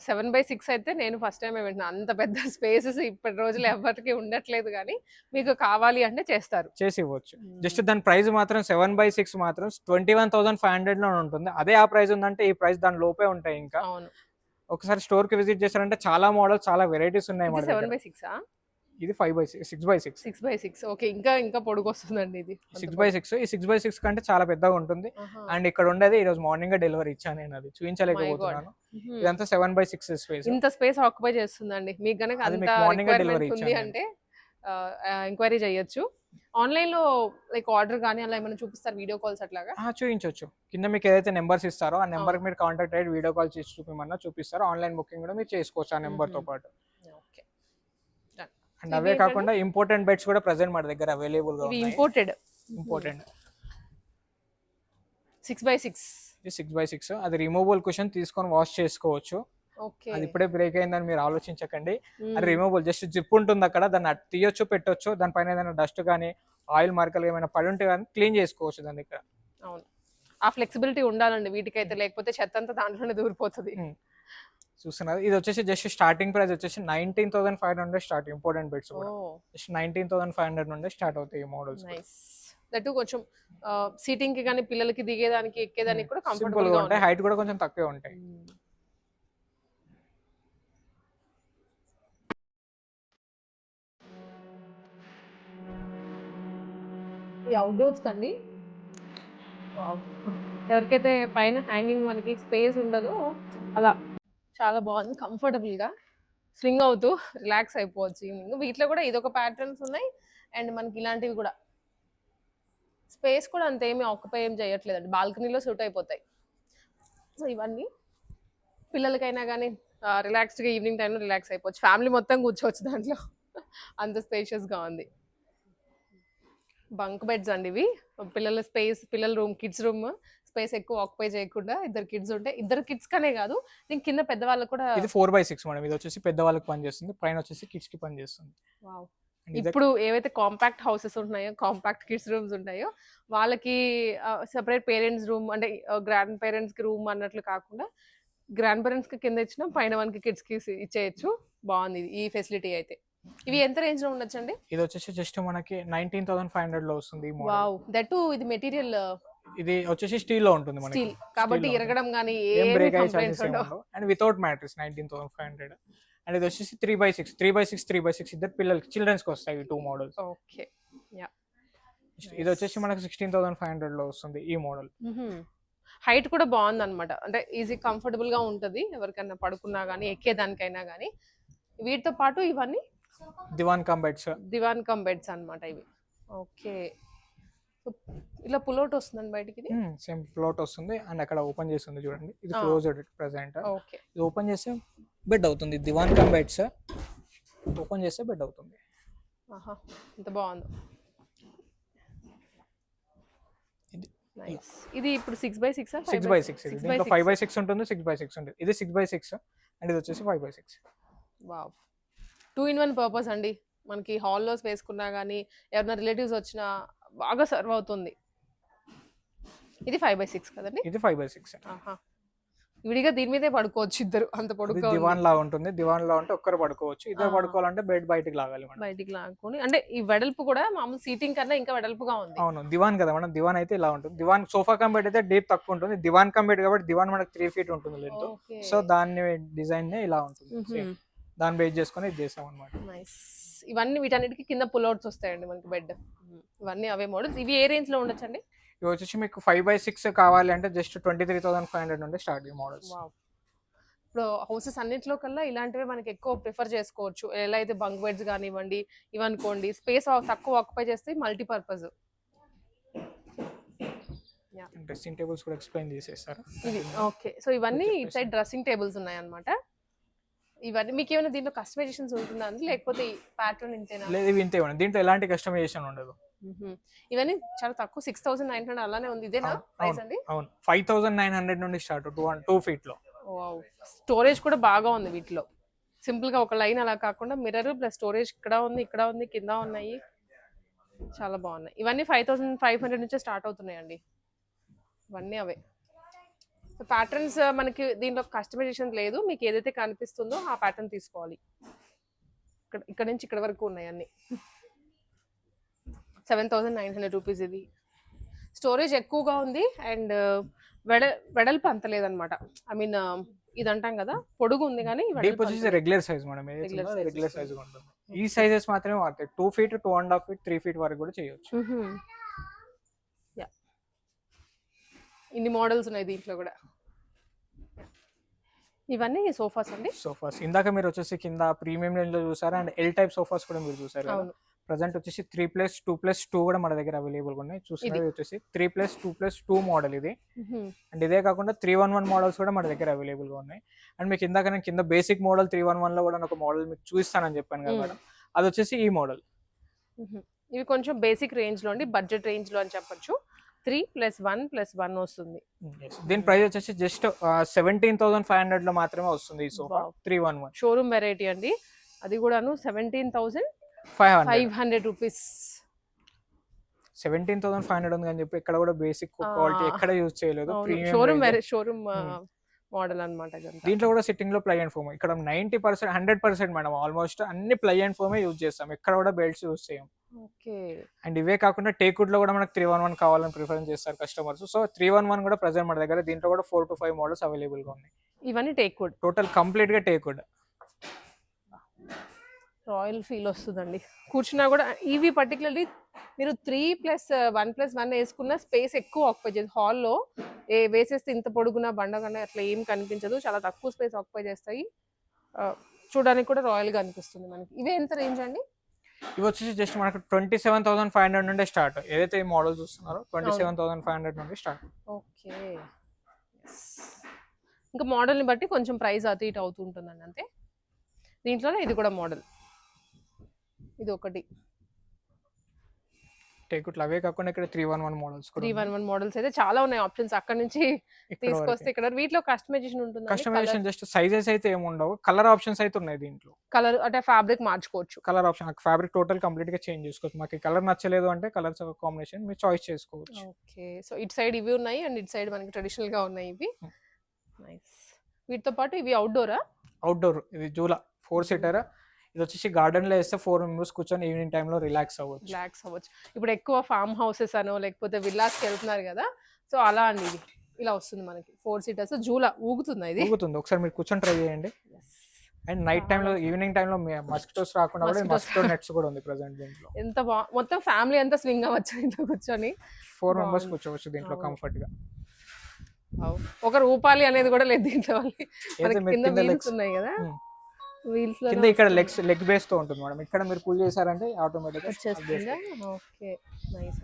7x6 అయితే నేను ఫస్ట్ టైం వింటున్నా. అంత పెద్ద స్పేసెస్ ఇప్పటి రోజులు ఎవరికి ఉండట్లేదు, కానీ మీకు కావాలి అంటే చేసి ఇవ్వచ్చు. జస్ట్ దాని ప్రైస్ మాత్రం 7x6 మాత్రం 21,500 లో ఉంటుంది. అదే ఆ ప్రైస్ ఉందంటే ఈ ప్రైస్ దాని లోపే ఉంటాయి. ఇంకా ఒకసారి స్టోర్ కి విజిట్ చేశారంటే చాలా మోడల్స్, చాలా వెరైటీస్ ఉన్నాయి. 7x6 ఇది 6x6. ఓకే, ఇంకా పొడుగు వస్తుందండి ఇది. 6x6. ఈ 6x6 కంటే చాలా పెద్దగా ఉంటుంది. అండ్ ఇక్కడ ఉండేది ఈ రోజు మార్నింగ్ డెలివరీ ఇచ్చాను నేను, అది చూపించలేకపోతున్నాను. ఇదంతా 7x6 స్పేస్. ఇంత స్పేస్ ఆక్యుపై చేస్తుందండి. మీకు గనక అంత రిక్వైర్మెంట్ ఉంది అంటే ఎంక్వైరీ చేయొచ్చు. ఆన్లైన్ లో లైక్ ఆర్డర్ కానీ అలా ఏమైనా చూపిస్తారు, వీడియో కాల్స్ అట్లాగా చూపించవచ్చు. కింద మీకు ఏదైతే నెంబర్స్ ఇస్తారో ఆ నెంబర్ కి మీరు కాంటాక్ట్ అయ్యి వీడియో కాల్ చేసి చూపిమన్నా చూపిస్తారు. ఆన్లైన్ బుకింగ్ కూడా మీరు చేసుకోవచ్చు ఆ నెంబర్ తో పాటు. అండ్ అవే కాకుండా ఇంపోర్టెంట్ బెడ్స్ కూడా ప్రెసెంట్ మన దగ్గర అవైలబుల్ గా ఉన్నాయి. Imported 6x6. ఇది 6x6. అది రిమూవబుల్ కుషన్ తీసుకొని వాష్ చేసుకోవచ్చు. అది ఇప్పుడే బ్రేక్ అయిందని మీరు ఆలోచించకండి. అది రిమూవబుల్, జస్ట్ జిప్ ఉంటుంది అక్కడ, దాన్ని తీయొచ్చు, పెట్టొచ్చు. దానిపైన ఏదైనా డస్ట్ కానీ ఆయిల్ మార్కలు ఏమైనా పడి ఉంటే కానీ క్లీన్ చేసుకోవచ్చు దాని దగ్గర. అవును, ఆ ఫ్లెక్సిబిలిటీ ఉండాలండి వీటికైతే, లేకపోతే చెత్త అంతా దాంట్లోనే దూరిపోతుంది. చూస్తున్నారు. ఇది వచ్చేసి జస్ట్ స్టార్టింగ్ ప్రైస్ వచ్చేసి 19,500 స్టార్ట్. ఇంపోర్టెంట్ బెడ్స్ కూడా జస్ట్ 19,500 నుండి స్టార్ట్ అవుతాయి ఈ మోడల్స్. దట్ కొంచెం సీటింగ్ కి కానీ పిల్లలకి దిగేదానికి ఎక్కేదానికి కూడా కంఫర్టబుల్ గా ఉంటాయి. హైట్ కూడా కొంచెం తక్కువే ఉంటాయి. ఈ అవుట్డోర్స్ కండి, ఎవరికైతే పైన హ్యాంగింగ్ మనకి స్పేస్ ఉండదో అలా చాలా బాగుంది. కంఫర్టబుల్ గా స్వింగ్ అవుతూ రిలాక్స్ అయిపోవచ్చు ఈవినింగ్. వీటిలో కూడా ఇదొక ప్యాటర్న్స్ ఉన్నాయి. అండ్ మనకి ఇలాంటివి కూడా స్పేస్ కూడా అంతేమీ ఆక్యుపై ఏం చేయట్లేదండి, బాల్కనీలో సూట్ అయిపోతాయి. సో ఇవన్నీ పిల్లలకైనా కానీ రిలాక్స్డ్గా ఈవినింగ్ టైంలో రిలాక్స్ అయిపోవచ్చు. ఫ్యామిలీ మొత్తం కూర్చోవచ్చు దాంట్లో, అంత స్పేషియస్గా ఉంది. బంక్ బెడ్స్ అండి ఇవి. పిల్లల స్పేస్, పిల్లల రూమ్, కిడ్స్ రూమ్ స్పేస్ ఎక్కువ ఆక్యుపై చేయకుండా ఇద్దరు కిడ్స్ ఉంటే, ఇద్దరు కిడ్స్ కనే కాదు దీని కింద పెద్దవాళ్ళకి కూడా. ఇది 4x6 మేడం. ఇది వచ్చేసి పెద్దవాళ్ళకి పనిచేస్తుంది, పైన వచ్చేసి కిడ్స్ కి పనిచేస్తుంది. వావ్. ఇప్పుడు ఏవైతే కాంపాక్ట్ హౌసెస్ ఉన్నాయో, కాంపాక్ట్ కిడ్స్ రూమ్స్ ఉంటాయో, వాళ్ళకి సెపరేట్ పేరెంట్స్ రూమ్ అంటే గ్రాండ్ పేరెంట్స్ కి రూమ్ అన్నట్లు కాకుండా గ్రాండ్ పేరెంట్స్ కి కింద ఇచ్చిన పైన మనకి కిడ్స్ కి ఇచ్చేయచ్చు. బాగుంది ఈ ఫెసిలిటీ అయితే. ఇవి ఎంత రేంజ్ లో ఉండొచ్చండి? ఇది వచ్చేసి జస్ట్ మనకి 19,500 లో వస్తుంది. వావ్, దట్ ఇది మెటీరియల్, ఇది వచ్చేసి స్టీల్ లో ఉంటుంది మనకి, స్టీల్ కాబట్టి ఇరగడం గానీ ఏం బ్రేక్ అయ్యే ఛాన్సెస్ ఉండవు. And without mattress 19,500. అండ్ ఇది వచ్చేసి 3x6 ఇద్దరు పిల్లలకి, చిల్డ్రన్స్ కి వస్తాయి ఈ 2 మోడల్స్. Okay yeah. ఇది వచ్చేసి మనకి 16,500 లో వస్తుంది ఈ మోడల్. హైట్ కూడా బాగుంది అనమాట, అంటే ఈజీ కంఫర్టబుల్ గా ఉంటది ఎవరికైనా పడుకున్నా గానీ ఎక్కేదానికైనా గానీ. వీటితో పాటు ఇవన్నీ దివాన్ కమ్ బెడ్స్ అన్నమాట ఇవి. ఓకే, సో ఇలా పుల్అవుట్ వస్తుందండి బయటికి ఇది. సేమ్ ప్లాట్ వస్తుంది అండ్ అక్కడ ఓపెన్ చేస్తుంది చూడండి, ఇది ఆ. Closed present. ఓకే. ఇది ఓపెన్ చేస్తే బెడ్ అవుతుంది, దివాన్ కమ్ బెడ్స్. ఓపెన్ చేస్తే బెడ్ అవుతుంది. ఆహా, ఎంత బాగుందో. ఇది నైస్. ఇది ఇప్పుడు 6x6 6x6 ఇది. దీంట్లో 5x6 ఉంటుంది, 6x6 ఉంటుంది. ఇది 6x6 అండ్ ఇది వచ్చేసి 5x6. వావ్, 2-in-1 పర్పస్ అండి. మనకి హాల్లో వేసుకున్నా కానీ ఎవరైనా రిలేటివ్స్ వచ్చినా బాగా సర్వ్ అవుతుంది. ఇది 5x6 కదండి. ఇది 5x6. ఆహా, విడిగా దీని మీదే పడుకోవచ్చు ఇద్దరు, అంత పొడుగ్గా ఉంది. దివాన్ లా ఉంటుంది, దివాన్ లా ఉంటే ఒక్కరు పడుకోవచ్చు. ఇద్దరు పడుకోవాలంటే బెడ్ బయటికి లాగాలి మనం. బయటికి లాక్కొని, అంటే ఈ వెడల్పు కూడా మామూలు సీటింగ్ కన్నా ఇంకా వెడల్పుగా ఉంది. అవును, దివాన్ కదా మేడం. దివాన్ అయితే ఇలా ఉంటుంది. దివాన్ సోఫా కమ్ బెడ్ అయితే డీప్ తక్కువ ఉంటుంది, దివాన్ కమ్ బెడ్ కాబట్టి దివాన్ మనకు 3 feet ఉంటుంది లెంత్. ఓకే. సో దాన్ని డిజైన్ ఇలా ఉంటుంది. Same. దాన్ని బేస్ చేసుకొని ఇది చేసాం అనమాట. నైస్. ఇవన్నీ వీటన్నిటికి కింద పుల్అవుట్స్ వస్తాయండి మనకి బెడ్. ఇవన్నీ అవే మోడల్స్. ఇవి ఏ రేంజ్ లో ఉండొచ్చండి? ఇవి వచ్చేసి మీకు 5x6 కావాలి అంటే జస్ట్ 23,500 నుండి స్టార్ట్ ఈ మోడల్స్. వావ్. ఇప్పుడు హౌసెస్ అన్నింటిలో కల్లా ఇలాంటివే మనకి ఎక్కువ ప్రిఫర్ చేసుకోవచ్చు. ఎలా అయితే బంక్ బెడ్స్ కానివ్వండి, ఇవనుకోండి స్పేస్ తక్కువ ఆక్యుపై చేస్తే మల్టీపర్పస్. డ్రెస్సింగ్ టేబుల్స్ కూడా ఎక్స్ప్లెయిన్ చేసేస్తారు. ఇవి ఓకే. సో ఇవన్నీ ఇటు సైడ్ డ్రెస్సింగ్ టేబుల్స్ ఉన్నాయన్నమాట. ఇవన్నీ మీకు ఏమైనా దీంట్లో కస్టమైజేషన్స్ ఉంటుందా అండి, లేకపోతే ప్యాటర్న్ ఇంతేనా? లేదు, ఇవి ఇంతే ఉన్నాయి, దీంట్లో ఎలాంటి కస్టమైజేషన్ ఉండదు. ఇవన్నీ చాలా తక్కువ 6,900 అలానే ఉంది. ఇదేనా ప్రైస్ అండి? అవును, 5,900 నుండి స్టార్ట్ 2 feet లో. స్టోరేజ్ కూడా బాగా ఉంది వీటిలో. సింపుల్ గా ఒక లైన్ అలా కాకుండా మిర్రర్ ప్లస్ స్టోరేజ్ ఇక్కడ ఉంది, ఇక్కడ ఉంది, కింద ఉన్నాయి. చాలా బాగున్నాయి. ఇవన్నీ 5,500 నుంచే స్టార్ట్ అవుతున్నాయండి. ఇవన్నీ అవే. సో ప్యాటర్న్స్ మనకి దీంట్లో కస్టమైజేషన్ లేదు, మీకు ఏదైతే కనిపిస్తుందో ఆ ప్యాటర్న్ తీసుకోవాలి. ఇక్కడ నుంచి ఇక్కడ వరకు ఉన్నాయి అన్ని. 7,900 రూపీస్. ఇది స్టోరేజ్ ఎక్కువగా ఉంది అండ్ వెడల్పు అంత లేదనమాట. ఐ మీన్ ఇది అంటాం కదా, పొడుగు ఉంది కానీ regular size madam. Regular size ఉంటుంది. ఈ సైజెస్ మాత్రమే వాడతాయి. 2 feet, 2.5 feet, 3 feet వరకు కూడా చేయొచ్చు. ఇన్ని మోడల్స్ ఉన్నాయి దీంట్లో కూడా. ఇవన్నీ సోఫాస్ అండి. సోఫాస్ ఇందాక మీరు వచ్చేసి కింద ప్రీమియం రేంజ్ లో చూసారు అండ్ ఎల్ టైప్ సోఫాస్ కూడా మీరు చూసారు. ప్రజెంట్ వచ్చేసి 3+2+2 కూడా మన దగ్గర అవైలబుల్ ఉన్నాయి. చూసినది వచ్చేసి 3+2+2 మోడల్ ఇది. అండ్ ఇదే కాకుండా 311 మోడల్స్ కూడా మన దగ్గర అవైలబుల్ గా ఉన్నాయి. అండ్ మీకు ఇందాక నేను కింద బేసిక్ మోడల్ 311 లో కూడా ఒక మోడల్ మీకు చూపిస్తానని చెప్పాను కదా మేడం, అది వచ్చేసి ఈ మోడల్. ఇవి కొంచెం బేసిక్ రేంజ్ లో అండి, బడ్జెట్ రేంజ్ లో అని చెప్పొచ్చు. 3+1+1 వస్తుంది. దీని ప్రైస్ వచ్చేసి జస్ట్ 17,500 లో మాత్రమే వస్తుంది ఈ సోఫా. 311 షోరూమ్ వెరైటీ అండి, అది కూడాను 17,500 రూపీస్. 17,500 ఉంది అని చెప్పి ఇక్కడ కూడా బేసిక్ క్వాలిటీ ఎక్కడ యూజ్ చేయలేదు. షోరూమ్ మోడల్ అన్నమాట. దీంట్లో కూడా సిట్టింగ్ లో ప్లై అండ్ ఫోమ్. ఇక్కడ 90%, 100% మేడం ఆల్మోస్ట్ అన్ని ప్లై అండ్ ఫోమే యూజ్ చేస్తాం, ఎక్కడ కూడా బెల్ట్స్ యూజ్ చేయం. ఓకే. అండ్ ఇవే కాకుండా టేక్వుడ్ లో కూడా మనకు 311 కావాలని ప్రిఫరెన్స్ చేస్తారు కస్టమర్స్. సో 311 కూడా ప్రెజెంట్ మన దగ్గర దీంట్లో కూడా 4 to 5 మోడల్స్ అవైలబుల్ గా ఉన్నాయి. ఇవన్నీ టేక్వుడ్, టోటల్ కంప్లీట్ గా టేక్వుడ్. రాయల్ ఫీల్ వస్తుందండి కూర్చున్నా కూడా. ఇవి పర్టికులర్లీ మీరు 3+1+1 వేసుకున్న స్పేస్ ఎక్కువ ఆక్యుపై చేస్తుంది. హాల్లో వేసేస్తే ఇంత పొడుగున బండగానే అట్లా ఏం కనిపించదు, చాలా తక్కువ స్పేస్ ఆక్యుపై చేస్తాయి. చూడడానికి కూడా రాయల్ గా అనిపిస్తుంది మనకి. ఇవే ఎంత రేంజ్ అండి? ఇవి వచ్చేసి జస్ట్ మనకు 27,500 నుండి స్టార్ట్. ఏదైతే ఈ మోడల్ చూస్తున్నారో 27,500 నుండి స్టార్ట్. ఓకే. ఇంకా మోడల్ని బట్టి కొంచెం ప్రైస్ అటు ఇటు అవుతూ ఉంటుందండి అంతే. దీంట్లోనే ఇది కూడా మోడల్, ఇది ఒకటి టేక్వుడ్. అవే కాకుండా ఇక్కడ 311 మోడల్స్ కూడా 311 మోడల్స్ అయితే చాలా ఉన్నాయి ఆప్షన్స్. అక్కడ నుంచి తీసుకొస్తే ఇక్కడ వీటిలో కస్టమైజేషన్ ఉంటుంది. కస్టమైజేషన్ జస్ట్ సైజెస్ అయితే ఏమి ఉండవు, కలర్ ఆప్షన్స్ అయితే ఉన్నాయి దీంట్లో. కలర్ అంటే ఫ్యాబ్రిక్ మార్చుకోవచ్చు. Colour option, fabric total complete గా చేంజ్ చేసుకోవచ్చు. మాకు కలర్ నచ్చలేదు అంటే కలర్స్ కాంబినేషన్ మీరు చాయిస్ చేసుకోవచ్చు. ఓకే. సో ఇటు సైడ్ ఇవి ఉన్నాయి అండ్ ఇటు సైడ్ మనకి ట్రెడిషనల్ గా ఉన్నాయి ఇవి. నైస్. వీటితో పాటు ఇవి అవుట్డోరా? అవుట్డోర్. ఇది జూలా 4-seater. ఇది వచ్చేసి గార్డెన్ లో వేస్తే 4 members కూర్చొని ఈవినింగ్ టైమ్ లో రిలాక్స్ అవ్వచ్చు. ఇప్పుడు ఎక్కువ ఫార్మ్ హౌసెస్ అనో లేకపోతే విల్లాస్ కి వెళ్తున్నారు కదా, సో అలా అండి. ఇది ఇలా వస్తుంది మనకి 4 seaters. జూలా ఊగుతుంది, ఇది ఊగుతుంది. ఒకసారి మీరు కూర్చొని ట్రై చేయండి. అండ్ నైట్ టైమ్ లో, ఈవినింగ్ టైమ్ లో మస్కిటోస్ రాకుండా కూడా మస్కిటో నెట్స్ కూడా ఉంది ప్రెజెంట్ దీంట్లో. ఎంత మొత్తం ఫ్యామిలీ అంతా స్వింగ్ అవ్వచ్చు ఇంట్లో కూర్చొని. 4 members కూర్చోవచ్చు దీంట్లో కంఫర్ట్ గా. ఒకరు ఊపాలి అనేది కూడా లేదు దీంట్లో. కింద వీల్స్ ఉన్నాయి కదా, వీల్స్ లో కింద ఇక్కడ లెగ్ బేస్ తో ఉంటుంది మేడం. ఇక్కడ మీరు పుల్ చేశారంటే ఆటోమేటిక్ గా వచ్చేస్తుంది. ఓకే. నైస్.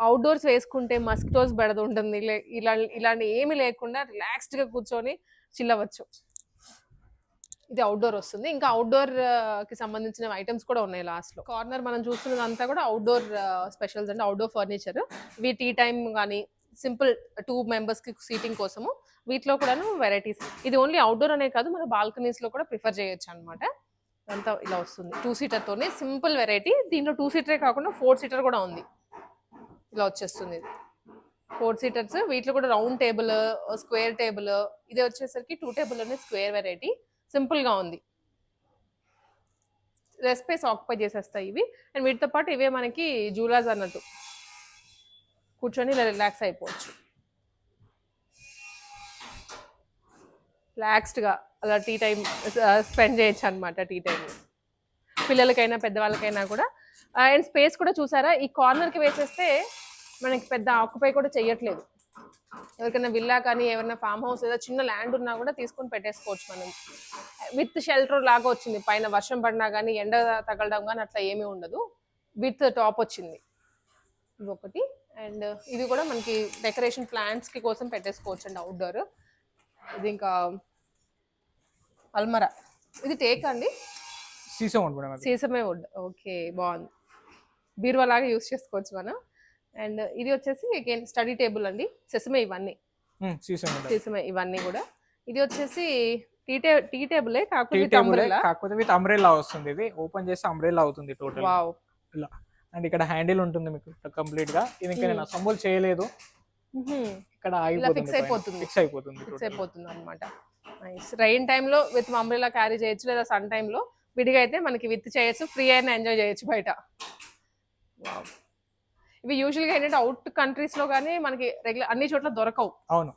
అవుట్డోర్స్ వేసుకుంటే మస్కిటోస్ బెడద ఉంటుంది, ఇలాంటి ఏమి లేకుండా రిలాక్స్డ్గా కూర్చొని చిల్ అవ్వచ్చు. ఇది అవుట్డోర్ వస్తుంది. ఇంకా అవుట్డోర్ కి సంబంధించిన ఐటమ్స్ కూడా ఉన్నాయి లాస్ట్ లో. కార్నర్ మనం చూస్తున్నదంతా కూడా అవుట్డోర్ స్పెషల్స్ అంటే అవుట్డోర్ ఫర్నిచర్. ఇవి టీ టైమ్ కానీ సింపుల్ 2 మెంబర్స్ కి సీటింగ్ కోసము వీటిలో కూడాను వెరైటీస్. ఇది ఓన్లీ అవుట్డోర్ అనే కాదు, మన బాల్కనీస్ లో కూడా ప్రిఫర్ చేయొచ్చు అనమాట. అంతా ఇలా వస్తుంది 2 సీటర్తోనే సింపుల్ వెరైటీ. దీంట్లో 2 సీటరే కాకుండా 4 సీటర్ కూడా ఉంది. ఇలా వచ్చేస్తుంది ఇది 4 సీటర్స్. వీటిలో కూడా రౌండ్ టేబుల్, స్క్వేర్ టేబుల్. ఇది వచ్చేసరికి 2 టేబుల్ అనే స్క్వేర్ వెరైటీ. సింపుల్ గా ఉంది, రెస్ట్ స్పేస్ ఆక్యుపై చేసేస్తాయి ఇవి. అండ్ వీటితో పాటు ఇవే మనకి జూలాస్ అన్నట్టు, కూర్చొని ఇలా రిలాక్స్ అయిపోవచ్చు. రిలాక్స్డ్గా అలా టీ టైం స్పెండ్ చేయొచ్చు అనమాట. టీ టైం పిల్లలకైనా పెద్దవాళ్ళకైనా కూడా. అండ్ స్పేస్ కూడా చూసారా, ఈ కార్నర్కి వేసేస్తే మనకి పెద్ద ఆక్యుపై కూడా చెయ్యట్లేదు. ఎవరికైనా విల్లా కానీ ఏమైనా ఫామ్ హౌస్ ఏదో చిన్న ల్యాండ్ ఉన్నా కూడా తీసుకొని పెట్టేసుకోవచ్చు మనం. విత్ షెల్టర్ లాగా వచ్చింది, పైన వర్షం పడినా కానీ ఎండ తగలడం కానీ అట్లా ఏమీ ఉండదు. విత్ టాప్ వచ్చింది ఇది ఒకటి. అండ్ ఇది కూడా మనకి డెకరేషన్ ప్లాంట్స్ కి కోసం పెట్టేసుకోవచ్చు అండి అవుట్డోర్. ఇది ఇంకా అల్మరా, ఇది టేక్ అండి, సీసమే వుడ్. ఓకే, బాగుంది, బీరువా లాగా యూస్ చేసుకోవచ్చు మనం. అండ్ ఇది వచ్చేసి అగైన్ స్టడీ టేబుల్ అండి, సెసమే ఇవన్నీ, సీసమే ఇవన్నీ కూడా. ఇది వచ్చేసి టీ టేబులే కాకపోతే విత్ అంబ్రెల్లా వస్తుంది. ఇది ఓపెన్ చేస్తే అంబ్రెల్లా అవుతుంది టోటల్. వావ్. ఇలా అండ్ ఇక్కడ హ్యాండిల్ ఉంటుంది మీకు కంప్లీట్ గా. ఇది ఇంకా నేను అసెంబుల్ చేయలేదు, ఇక్కడ ఫిక్స్ అయిపోతుంది అనమాట. నైస్. రైన్ టైంలో విత్ అంబ్రెల్లా క్యారీ చేయొచ్చు, లేదా సన్ టైంలో విడిగా అయితే మనకి విత్ చేయొచ్చు, ఫ్రీ అయినా ఎంజాయ్ చేయొచ్చు బయట. వావ్. ఇవి యూజువల్గా ఏంటంటే అవుట్ కంట్రీస్ లో కానీ మనకి రెగ్యులర్ అన్ని చోట్ల దొరకవు. అవును,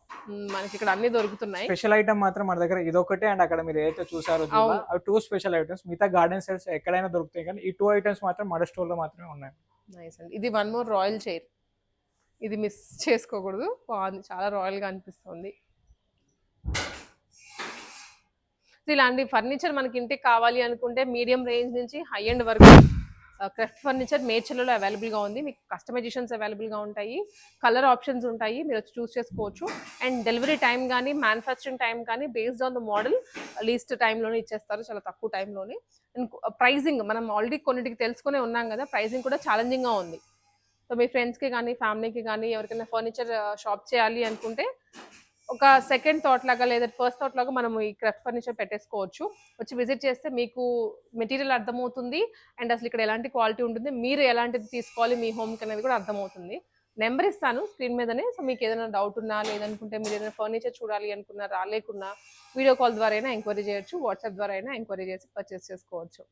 మనకి ఇక్కడ అన్ని దొరుకుతున్నాయి. స్పెషల్ ఐటమ్ మాత్రం మన దగ్గర ఇదొకటే. అండ్ అక్కడ మీరు ఏదైతే చూసారో అవి 2 స్పెషల్ ఐటమ్స్. మిగతా గార్డెన్ సెట్స్ ఎక్కడైనా దొరుకుతాయి, కానీ ఈ 2 ఐటమ్స్ మాత్రం మన స్టోర్ లో మాత్రమే ఉన్నాయి. నైస్ అండి. ఇది 1 మోర్ రాయల్ చైర్, ఇది మిస్ చేసుకోకూడదు, బాగుంది, చాలా రాయల్ గా అనిపిస్తుంది. ఇలాంటి ఫర్నిచర్ మనకి ఇంటికి కావాలి అనుకుంటే మీడియం రేంజ్ నుంచి హై ఎండ్ వరకు క్రాఫ్ట్ ఫర్నిచర్ మేడ్చల్లో అవైలబుల్గా ఉంది. మీకు కస్టమైజేషన్స్ అవైలబుల్గా ఉంటాయి, కలర్ ఆప్షన్స్ ఉంటాయి, మీరు వచ్చి చూస్ చేసుకోవచ్చు. అండ్ డెలివరీ టైం కానీ మ్యానుఫ్యాక్చరింగ్ టైం కానీ based on the model least టైంలోనే ఇచ్చేస్తారు, చాలా తక్కువ టైంలోనే. అండ్ ప్రైజింగ్ మనం ఆల్రెడీ కొన్నిటికి తెలుసుకునే ఉన్నాం కదా, ప్రైజింగ్ కూడా ఛాలెంజింగ్గా ఉంది. సో మీ ఫ్రెండ్స్కి కానీ ఫ్యామిలీకి కానీ ఎవరికైనా ఫర్నిచర్ షాప్ చేయాలి అనుకుంటే ఒక సెకండ్ థాట్ లాగా లేదా ఫస్ట్ థాట్ లాగా మనం ఈ క్రాఫ్ట్ ఫర్నిచర్ పెట్టేసుకోవచ్చు. వచ్చి విజిట్ చేస్తే మీకు మెటీరియల్ అర్థమవుతుంది, అండ్ అసలు ఇక్కడ ఎలాంటి క్వాలిటీ ఉంటుంది, మీరు ఎలాంటిది తీసుకోవాలి మీ హోమ్కి అనేది కూడా అర్థమవుతుంది. నెంబర్ ఇస్తాను స్క్రీన్ మీదనే. సో మీకు ఏదైనా డౌట్ ఉన్నా, లేదనుకుంటే మీరు ఏదైనా ఫర్నిచర్ చూడాలి అనుకున్నా, రాలేకున్నా వీడియో కాల్ ద్వారా అయినా ఎంక్వైరీ చేయొచ్చు, వాట్సాప్ ద్వారా అయినా ఎంక్వైరీ చేసి పర్చేస్ చేసుకోవచ్చు.